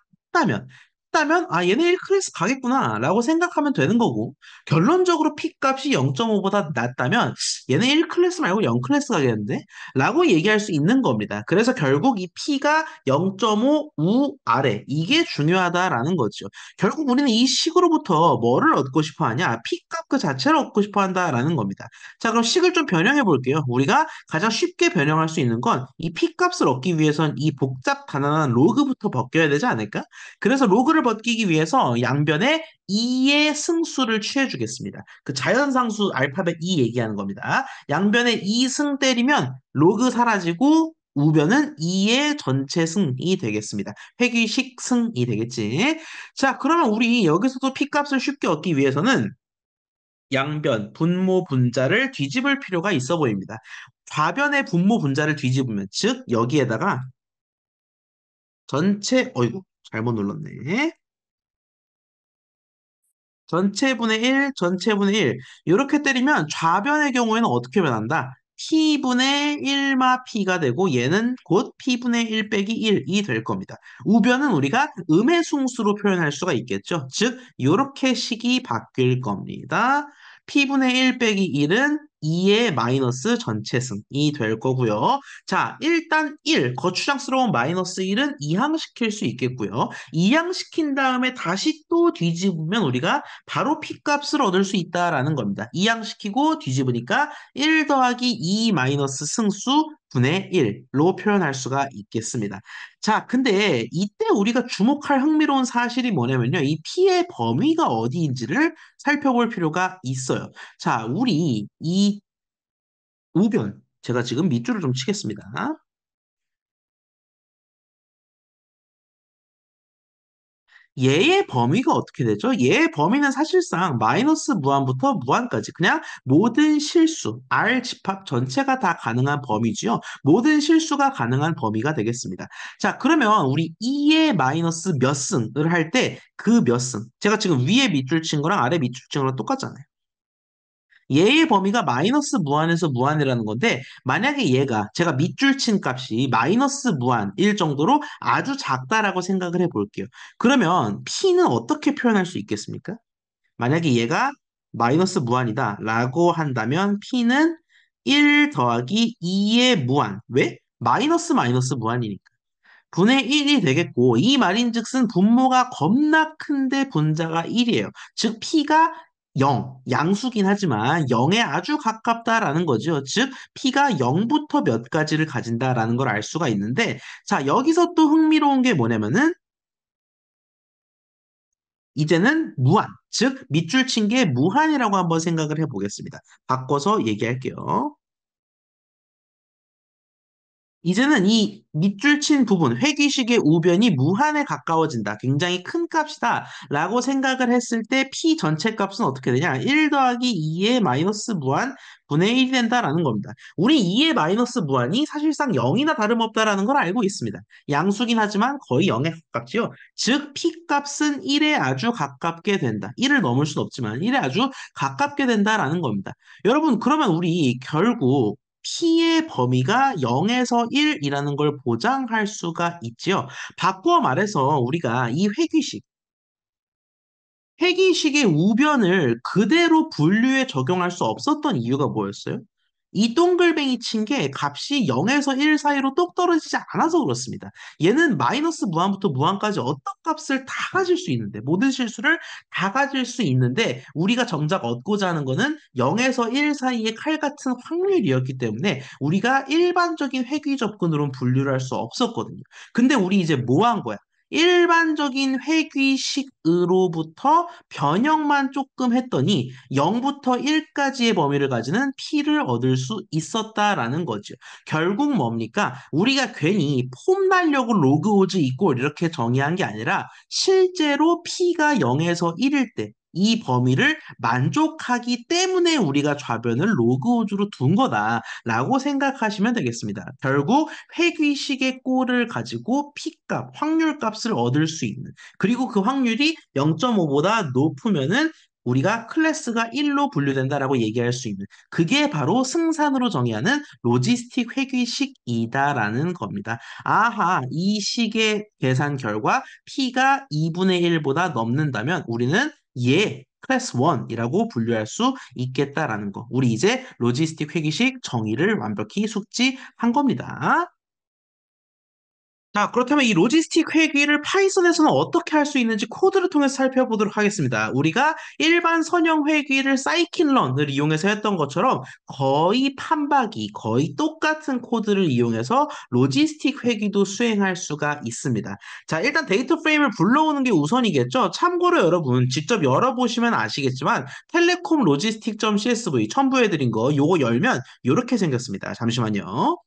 B: 크다면 아 얘네 1클래스 가겠구나 라고 생각하면 되는 거고 결론적으로 P값이 0.5보다 낮다면 얘네 1클래스 말고 0클래스 가겠는데? 라고 얘기할 수 있는 겁니다. 그래서 결국 이 P가 0.5 우 아래 이게 중요하다라는 거죠. 결국 우리는 이 식으로부터 뭐를 얻고 싶어 하냐? P값 그 자체를 얻고 싶어 한다라는 겁니다. 자 그럼 식을 좀 변형해 볼게요. 우리가 가장 쉽게 변형할 수 있는 건 이 P값을 얻기 위해선 이 복잡 단안한 로그부터 벗겨야 되지 않을까? 그래서 로그를 벗기기 위해서 양변에 2의 승수를 취해주겠습니다. 그 자연상수 알파벳 2 얘기하는 겁니다. 양변에 2승 때리면 로그 사라지고 우변은 2의 전체 승이 되겠습니다. 회귀식 승이 되겠지. 자, 그러면 우리 여기서도 P값을 쉽게 얻기 위해서는 양변, 분모, 분자를 뒤집을 필요가 있어 보입니다. 좌변의 분모, 분자를 뒤집으면 즉 여기에다가 전체 어이구 잘못 눌렀네. 전체분의 1, 전체분의 1. 이렇게 때리면 좌변의 경우에는 어떻게 변한다? P분의 1마 P가 되고 얘는 곧 P분의 1 빼기 1이 될 겁니다. 우변은 우리가 음의 승수로 표현할 수가 있겠죠. 즉 이렇게 식이 바뀔 겁니다. P분의 1 빼기 1은 2의 마이너스 전체승이 될 거고요. 자, 일단 1, 거추장스러운 마이너스 1은 이항시킬 수 있겠고요. 이항시킨 다음에 다시 또 뒤집으면 우리가 바로 P값을 얻을 수 있다라는 겁니다. 이항시키고 뒤집으니까 1 더하기 2 마이너스 승수 분의 1로 표현할 수가 있겠습니다. 자, 근데 이때 우리가 주목할 흥미로운 사실이 뭐냐면요. 이 P의 범위가 어디인지를 살펴볼 필요가 있어요. 자, 우리 이 우변, 제가 지금 밑줄을 좀 치겠습니다. 얘의 범위가 어떻게 되죠? 얘의 범위는 사실상 마이너스 무한부터 무한까지 그냥 모든 실수, R 집합 전체가 다 가능한 범위지요. 모든 실수가 가능한 범위가 되겠습니다. 자, 그러면 우리 2의 마이너스 몇 승을 할 때 그 몇 승, 제가 지금 위에 밑줄 친 거랑 아래 밑줄 친 거랑 똑같잖아요. 얘의 범위가 마이너스 무한에서 무한이라는 건데 만약에 얘가 제가 밑줄 친 값이 마이너스 무한일 정도로 아주 작다라고 생각을 해볼게요. 그러면 P는 어떻게 표현할 수 있겠습니까? 만약에 얘가 마이너스 무한이다 라고 한다면 P는 1 더하기 2의 무한. 왜? 마이너스 마이너스 무한이니까. 분의 1이 되겠고 이 말인즉슨 분모가 겁나 큰데 분자가 1이에요. 즉 P가 0, 양수긴 하지만 0에 아주 가깝다라는 거죠. 즉, P가 0부터 몇 가지를 가진다라는 걸 알 수가 있는데, 자, 여기서 또 흥미로운 게 뭐냐면은, 이제는 무한, 즉, 밑줄 친 게 무한이라고 한번 생각을 해보겠습니다. 바꿔서 얘기할게요. 이제는 이 밑줄 친 부분, 회귀식의 우변이 무한에 가까워진다. 굉장히 큰 값이다. 라고 생각을 했을 때 P 전체 값은 어떻게 되냐? 1 더하기 2의 마이너스 무한 분의 1이 된다라는 겁니다. 우리 2의 마이너스 무한이 사실상 0이나 다름없다라는 걸 알고 있습니다. 양수긴 하지만 거의 0에 가깝지요. 즉, P 값은 1에 아주 가깝게 된다. 1을 넘을 수는 없지만 1에 아주 가깝게 된다라는 겁니다. 여러분, 그러면 우리 결국 P의 범위가 0에서 1이라는 걸 보장할 수가 있지요. 바꾸어 말해서 우리가 이 회귀식의 우변을 그대로 분류에 적용할 수 없었던 이유가 뭐였어요? 이 동글뱅이 친 게 값이 0에서 1 사이로 똑 떨어지지 않아서 그렇습니다. 얘는 마이너스 무한부터 무한까지 어떤 값을 다 가질 수 있는데, 모든 실수를 다 가질 수 있는데, 우리가 정작 얻고자 하는 거는 0에서 1 사이의 칼 같은 확률이었기 때문에 우리가 일반적인 회귀 접근으로는 분류를 할 수 없었거든요. 근데 우리 이제 뭐 한 거야? 일반적인 회귀식으로부터 변형만 조금 했더니 0부터 1까지의 범위를 가지는 P를 얻을 수 있었다라는 거죠. 결국 뭡니까? 우리가 괜히 폼 날려고 로그 오즈 이꼴 이렇게 정의한 게 아니라 실제로 P가 0에서 1일 때 이 범위를 만족하기 때문에 우리가 좌변을 로그 오즈로 둔 거다라고 생각하시면 되겠습니다. 결국 회귀식의 꼴을 가지고 P값, 확률값을 얻을 수 있는, 그리고 그 확률이 0.5보다 높으면은 우리가 클래스가 1로 분류된다라고 얘기할 수 있는, 그게 바로 승산으로 정의하는 로지스틱 회귀식이다라는 겁니다. 아하, 이 식의 계산 결과 P가 2분의 1보다 넘는다면 우리는 클래스 1이라고 분류할 수 있겠다라는 거. 우리 이제 로지스틱 회귀식 정의를 완벽히 숙지한 겁니다. 자, 그렇다면 이 로지스틱 회귀를 파이썬에서는 어떻게 할 수 있는지 코드를 통해서 살펴보도록 하겠습니다. 우리가 일반 선형 회귀를 사이킨런을 이용해서 했던 것처럼 거의 판박이, 거의 똑같은 코드를 이용해서 로지스틱 회귀도 수행할 수가 있습니다. 자, 일단 데이터 프레임을 불러오는 게 우선이겠죠. 참고로 여러분, 직접 열어보시면 아시겠지만 텔레콤 로지스틱.csv 첨부해드린 거 요거 열면 이렇게 생겼습니다. 잠시만요.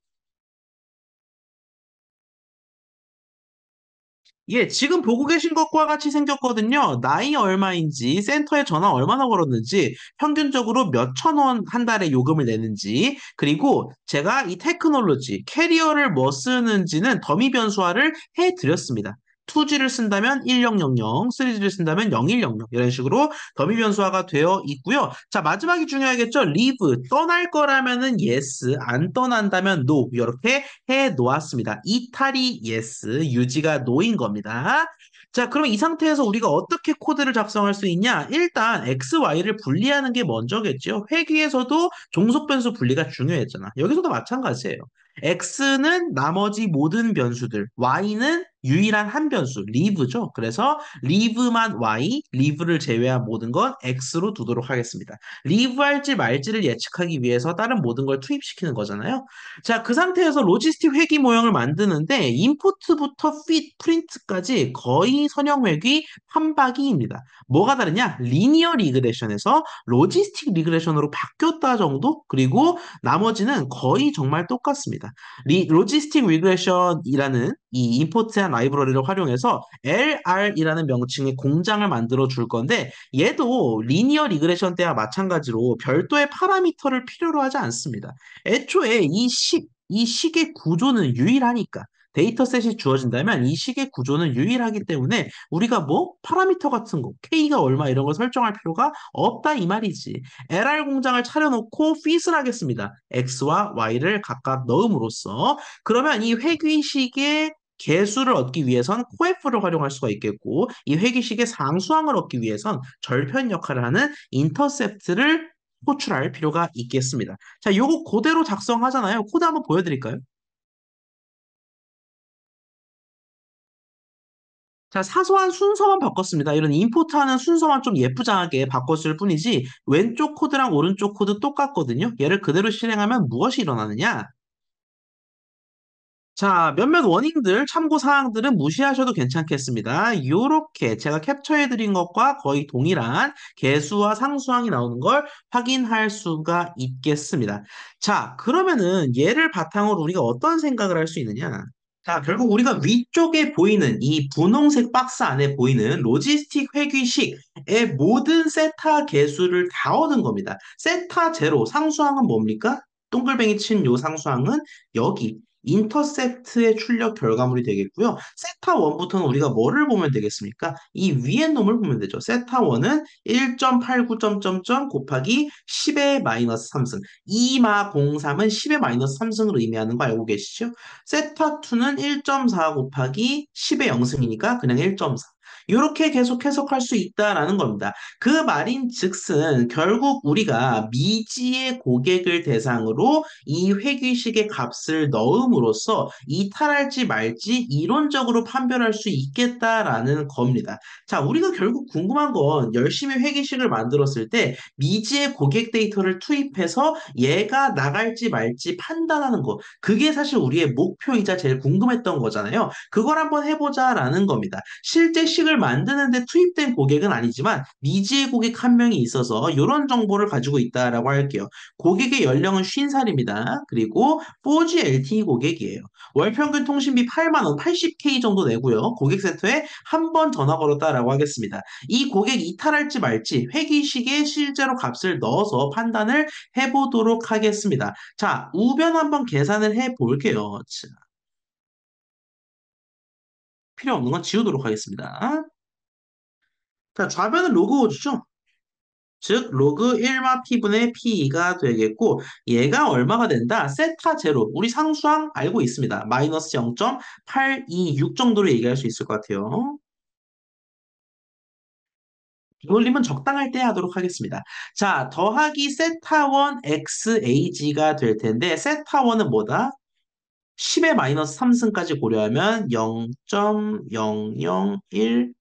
B: 예, 지금 보고 계신 것과 같이 생겼거든요. 나이 얼마인지, 센터에 전화 얼마나 걸었는지, 평균적으로 몇 천 원 한 달에 요금을 내는지, 그리고 제가 이 테크놀로지, 캐리어를 뭐 쓰는지는 더미 변수화를 해드렸습니다. 2G를 쓴다면 1000, 3G를 쓴다면 0100 이런 식으로 더미 변수화가 되어 있고요. 자, 마지막이 중요하겠죠. leave, 떠날 거라면은 yes, 안 떠난다면 no 이렇게 해 놓았습니다. 이탈이 yes, 유지가 no인 겁니다. 자, 그럼 이 상태에서 우리가 어떻게 코드를 작성할 수 있냐? 일단 x, y를 분리하는 게 먼저겠죠. 회귀에서도 종속 변수 분리가 중요했잖아. 여기서도 마찬가지예요. x는 나머지 모든 변수들, y는 유일한 한 변수, leave죠. 그래서 leave만 y, leave를 제외한 모든 건 x로 두도록 하겠습니다. leave 할지 말지를 예측하기 위해서 다른 모든 걸 투입시키는 거잖아요. 자, 그 상태에서 로지스틱 회귀 모형을 만드는데 인풋부터 fit, 프린트까지 거의 선형 회귀 판박이입니다. 뭐가 다르냐? 리니어 리그레션에서 로지스틱 리그레션으로 바뀌었다 정도? 그리고 나머지는 거의 정말 똑같습니다. 로지스틱 리그레션이라는 이 임포트한 라이브러리를 활용해서 LR이라는 명칭의 공장을 만들어 줄 건데 얘도 리니어 리그레션 때와 마찬가지로 별도의 파라미터를 필요로 하지 않습니다. 애초에 이 식의 구조는 유일하니까 데이터셋이 주어진다면 이 식의 구조는 유일하기 때문에 우리가 뭐 파라미터 같은 거, K가 얼마 이런 걸 설정할 필요가 없다 이 말이지. LR 공장을 차려놓고 fit을 하겠습니다. X와 Y를 각각 넣음으로써 그러면 이 회귀식의 개수를 얻기 위해선 코에프를 활용할 수가 있겠고 이 회귀식의 상수항을 얻기 위해선 절편 역할을 하는 인터셉트를 호출할 필요가 있겠습니다. 자, 요거 그대로 작성하잖아요. 코드 한번 보여드릴까요? 자, 사소한 순서만 바꿨습니다. 이런 임포트하는 순서만 좀 예쁘장하게 바꿨을 뿐이지 왼쪽 코드랑 오른쪽 코드 똑같거든요. 얘를 그대로 실행하면 무엇이 일어나느냐? 자, 몇몇 워닝들, 참고 사항들은 무시하셔도 괜찮겠습니다. 요렇게 제가 캡처해드린 것과 거의 동일한 개수와 상수항이 나오는 걸 확인할 수가 있겠습니다. 자, 그러면은 얘를 바탕으로 우리가 어떤 생각을 할 수 있느냐? 자, 결국 우리가 위쪽에 보이는 이 분홍색 박스 안에 보이는 로지스틱 회귀식의 모든 세타 개수를 다 얻은 겁니다. 세타 제로, 상수항은 뭡니까? 동글뱅이 친 요 상수항은 여기 인터셉트의 출력 결과물이 되겠고요. 세타 1부터는 우리가 뭐를 보면 되겠습니까? 이 위에 놈을 보면 되죠. 세타 1은 1.89 점점점 곱하기 10의 마이너스 3승. 2마 03은 10의 마이너스 3승을 의미하는 거 알고 계시죠? 세타2는 1.4 곱하기 10의 0승이니까 그냥 1.4. 이렇게 계속 해석할 수 있다라는 겁니다. 그 말인 즉슨 결국 우리가 미지의 고객을 대상으로 이 회귀식의 값을 넣음으로써 이탈할지 말지 이론적으로 판별할 수 있겠다라는 겁니다. 자, 우리가 결국 궁금한 건 열심히 회귀식을 만들었을 때 미지의 고객 데이터를 투입해서 얘가 나갈지 말지 판단하는 거. 그게 사실 우리의 목표이자 제일 궁금했던 거잖아요. 그걸 한번 해보자라는 겁니다. 실제 식을 만드는데 투입된 고객은 아니지만 미지의 고객 한 명이 있어서 이런 정보를 가지고 있다라고 할게요. 고객의 연령은 50살입니다. 그리고 4G LTE 고객이에요. 월 평균 통신비 8만 원, 80K 정도 내고요. 고객센터에 한 번 전화 걸었다라고 하겠습니다. 이 고객 이탈할지 말지 회귀식에 실제로 값을 넣어서 판단을 해보도록 하겠습니다. 자, 우변 한번 계산을 해볼게요. 자, 필요 없는 건 지우도록 하겠습니다. 자, 좌변은 로그 오주죠? 즉 로그 1마 p분의 p2가 되겠고 얘가 얼마가 된다? 세타 제로 우리 상수항 알고 있습니다. 마이너스 0.826 정도로 얘기할 수 있을 것 같아요. 이올림은 적당할 때 하도록 하겠습니다. 자, 더하기 세타1 xag가 될 텐데 세타1은 뭐다? 10의 마이너스 3승까지 고려하면 0.0019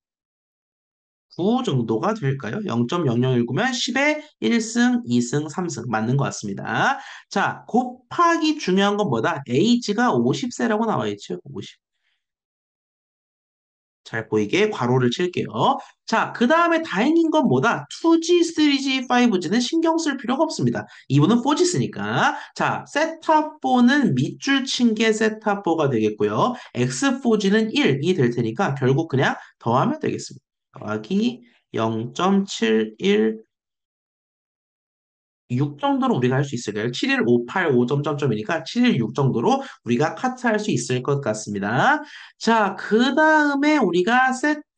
B: 정도가 될까요? 0.0019면 10에 1승, 2승, 3승 맞는 것 같습니다. 자, 곱하기 중요한 건 뭐다? age가 50세라고 나와 있죠. 50. 잘 보이게 괄호를 칠게요. 자, 그 다음에 다행인 건 뭐다? 2G, 3G, 5G는 신경 쓸 필요가 없습니다. 이분은 4G 쓰니까. 자, 세타4는 밑줄 친 게 세타4가 되겠고요. X4G는 1이 될 테니까 결국 그냥 더하면 되겠습니다. 더하기 0.716 정도로 우리가 할 수 있을까요? 71585 점점점이니까 716 정도로 우리가 카트할 수 있을 것 같습니다. 자, 그 다음에 우리가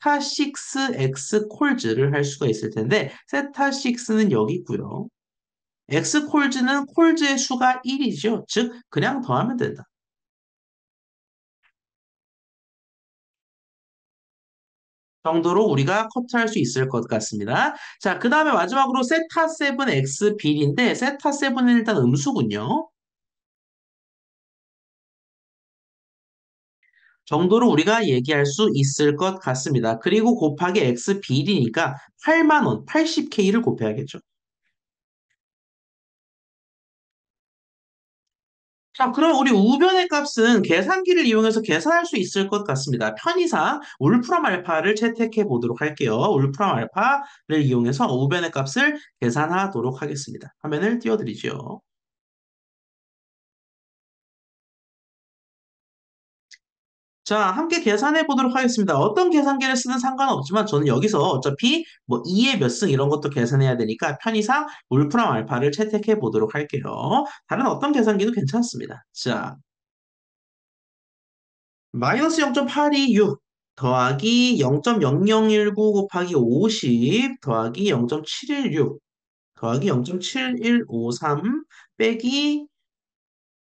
B: 세타6X 콜즈를 할 수가 있을 텐데 세타6는 여기 있고요. X 콜즈는 콜즈의 수가 1이죠. 즉 그냥 더하면 된다. 정도로 우리가 커트할 수 있을 것 같습니다. 자, 그 다음에 마지막으로 세타7X 빌인데 세타7은 일단 음수군요. 정도로 우리가 얘기할 수 있을 것 같습니다. 그리고 곱하기 x 비리니까 8만 원, 80K를 곱해야겠죠. 자, 그럼 우리 우변의 값은 계산기를 이용해서 계산할 수 있을 것 같습니다. 편의상 울프람 알파를 채택해 보도록 할게요. 울프람 알파를 이용해서 우변의 값을 계산하도록 하겠습니다. 화면을 띄워드리죠. 자, 함께 계산해 보도록 하겠습니다. 어떤 계산기를 쓰든 상관없지만 저는 여기서 어차피 뭐 2의 몇 승 이런 것도 계산해야 되니까 편의상 울프람 알파를 채택해 보도록 할게요. 다른 어떤 계산기도 괜찮습니다. 자, 마이너스 0.826 더하기 0.0019 곱하기 50 더하기 0.716 더하기 0.7153 빼기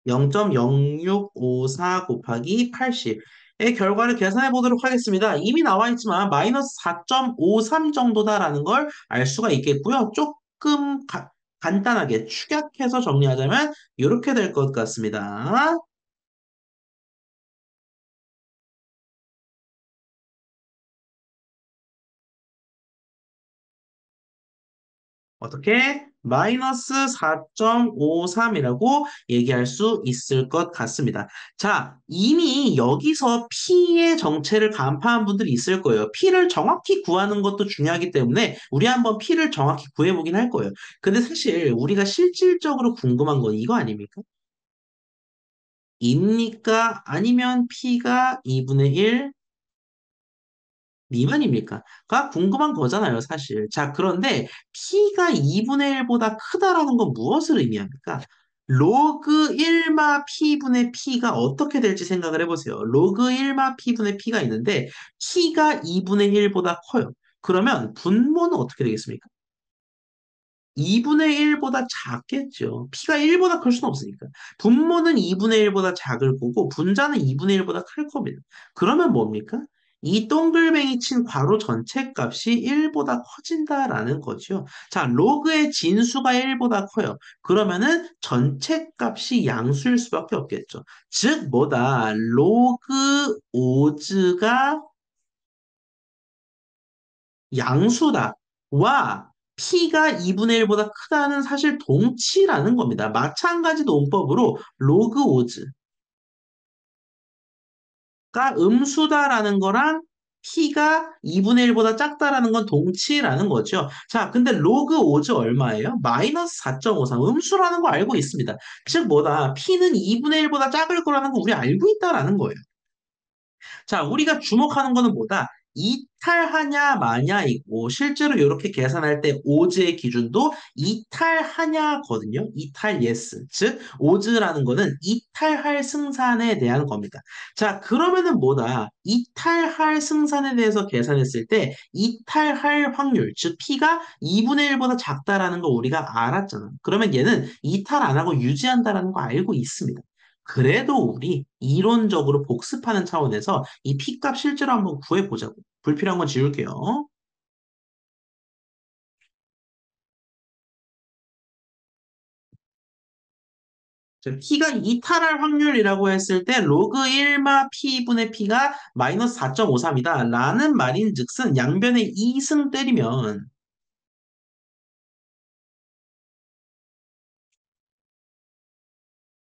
B: 0.0654 곱하기 80의 결과를 계산해 보도록 하겠습니다. 이미 나와 있지만 마이너스 4.53 정도다라는 걸 알 수가 있겠고요. 조금 간단하게 축약해서 정리하자면 이렇게 될 것 같습니다. 어떻게? 마이너스 4.53이라고 얘기할 수 있을 것 같습니다. 자, 이미 여기서 P의 정체를 간파한 분들이 있을 거예요. P를 정확히 구하는 것도 중요하기 때문에 우리 한번 P를 정확히 구해보긴 할 거예요. 근데 사실 우리가 실질적으로 궁금한 건 이거 아닙니까? 입니까? 아니면 P가 2분의 1 미만입니까? 가 궁금한 거잖아요, 사실. 자, 그런데 P가 2분의 1보다 크다라는 건 무엇을 의미합니까? 로그 1마 P분의 P가 어떻게 될지 생각을 해보세요. 로그 1마 P분의 P가 있는데 P가 2분의 1보다 커요. 그러면 분모는 어떻게 되겠습니까? 2분의 1보다 작겠죠. P가 1보다 클 수는 없으니까. 분모는 2분의 1보다 작을 거고, 분자는 2분의 1보다 클 겁니다. 그러면 뭡니까? 이 동글뱅이 친 괄호 전체 값이 1보다 커진다라는 거죠. 자, 로그의 진수가 1보다 커요. 그러면은 전체 값이 양수일 수밖에 없겠죠. 즉, 뭐다? 로그 오즈가 양수다. 와, P가 2분의 1보다 크다는 사실 동치라는 겁니다. 마찬가지 논법으로 로그 오즈가 음수다라는 거랑 P가 2분의 1보다 작다라는 건 동치라는 거죠. 자, 근데 로그 오즈 얼마예요? 마이너스 4.53. 음수라는 거 알고 있습니다. 즉 뭐다? P는 2분의 1보다 작을 거라는 거 우리 알고 있다라는 거예요. 자, 우리가 주목하는 거는 뭐다? 이탈하냐 마냐이고 실제로 이렇게 계산할 때 오즈의 기준도 이탈하냐거든요. 이탈 예스. 즉 오즈라는 거는 이탈할 승산에 대한 겁니다. 자, 그러면은 뭐다? 이탈할 승산에 대해서 계산했을 때 이탈할 확률, 즉 P가 2분의 1보다 작다라는 거 우리가 알았잖아. 그러면 얘는 이탈 안 하고 유지한다라는 거 알고 있습니다. 그래도 우리 이론적으로 복습하는 차원에서 이 P값 실제로 한번 구해보자고. 불필요한 건 지울게요. 자, P가 이탈할 확률이라고 했을 때 로그 1마 P분의 P가 마이너스 4.53이다 라는 말인즉슨 양변에 2승 때리면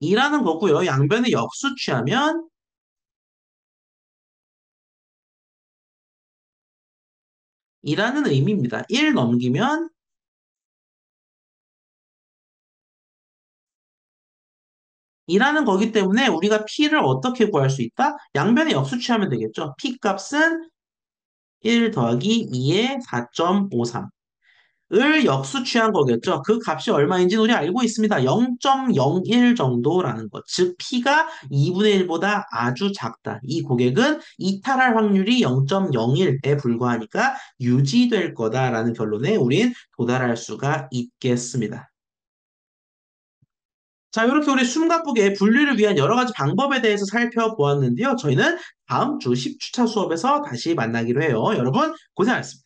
B: 이라는 거고요. 양변에 역수 취하면 이라는 의미입니다. 1 넘기면 이라는 거기 때문에 우리가 P를 어떻게 구할 수 있다? 양변에 역수 취하면 되겠죠. P 값은 1 더하기 2의 4.53. 을 역수 취한 거겠죠. 그 값이 얼마인지 우리 알고 있습니다. 0.01 정도라는 것. 즉, P가 2분의 1보다 아주 작다. 이 고객은 이탈할 확률이 0.01에 불과하니까 유지될 거다라는 결론에 우린 도달할 수가 있겠습니다. 자, 이렇게 우리 숨가쁘게 분류를 위한 여러 가지 방법에 대해서 살펴보았는데요. 저희는 다음 주 10주차 수업에서 다시 만나기로 해요. 여러분, 고생하셨습니다.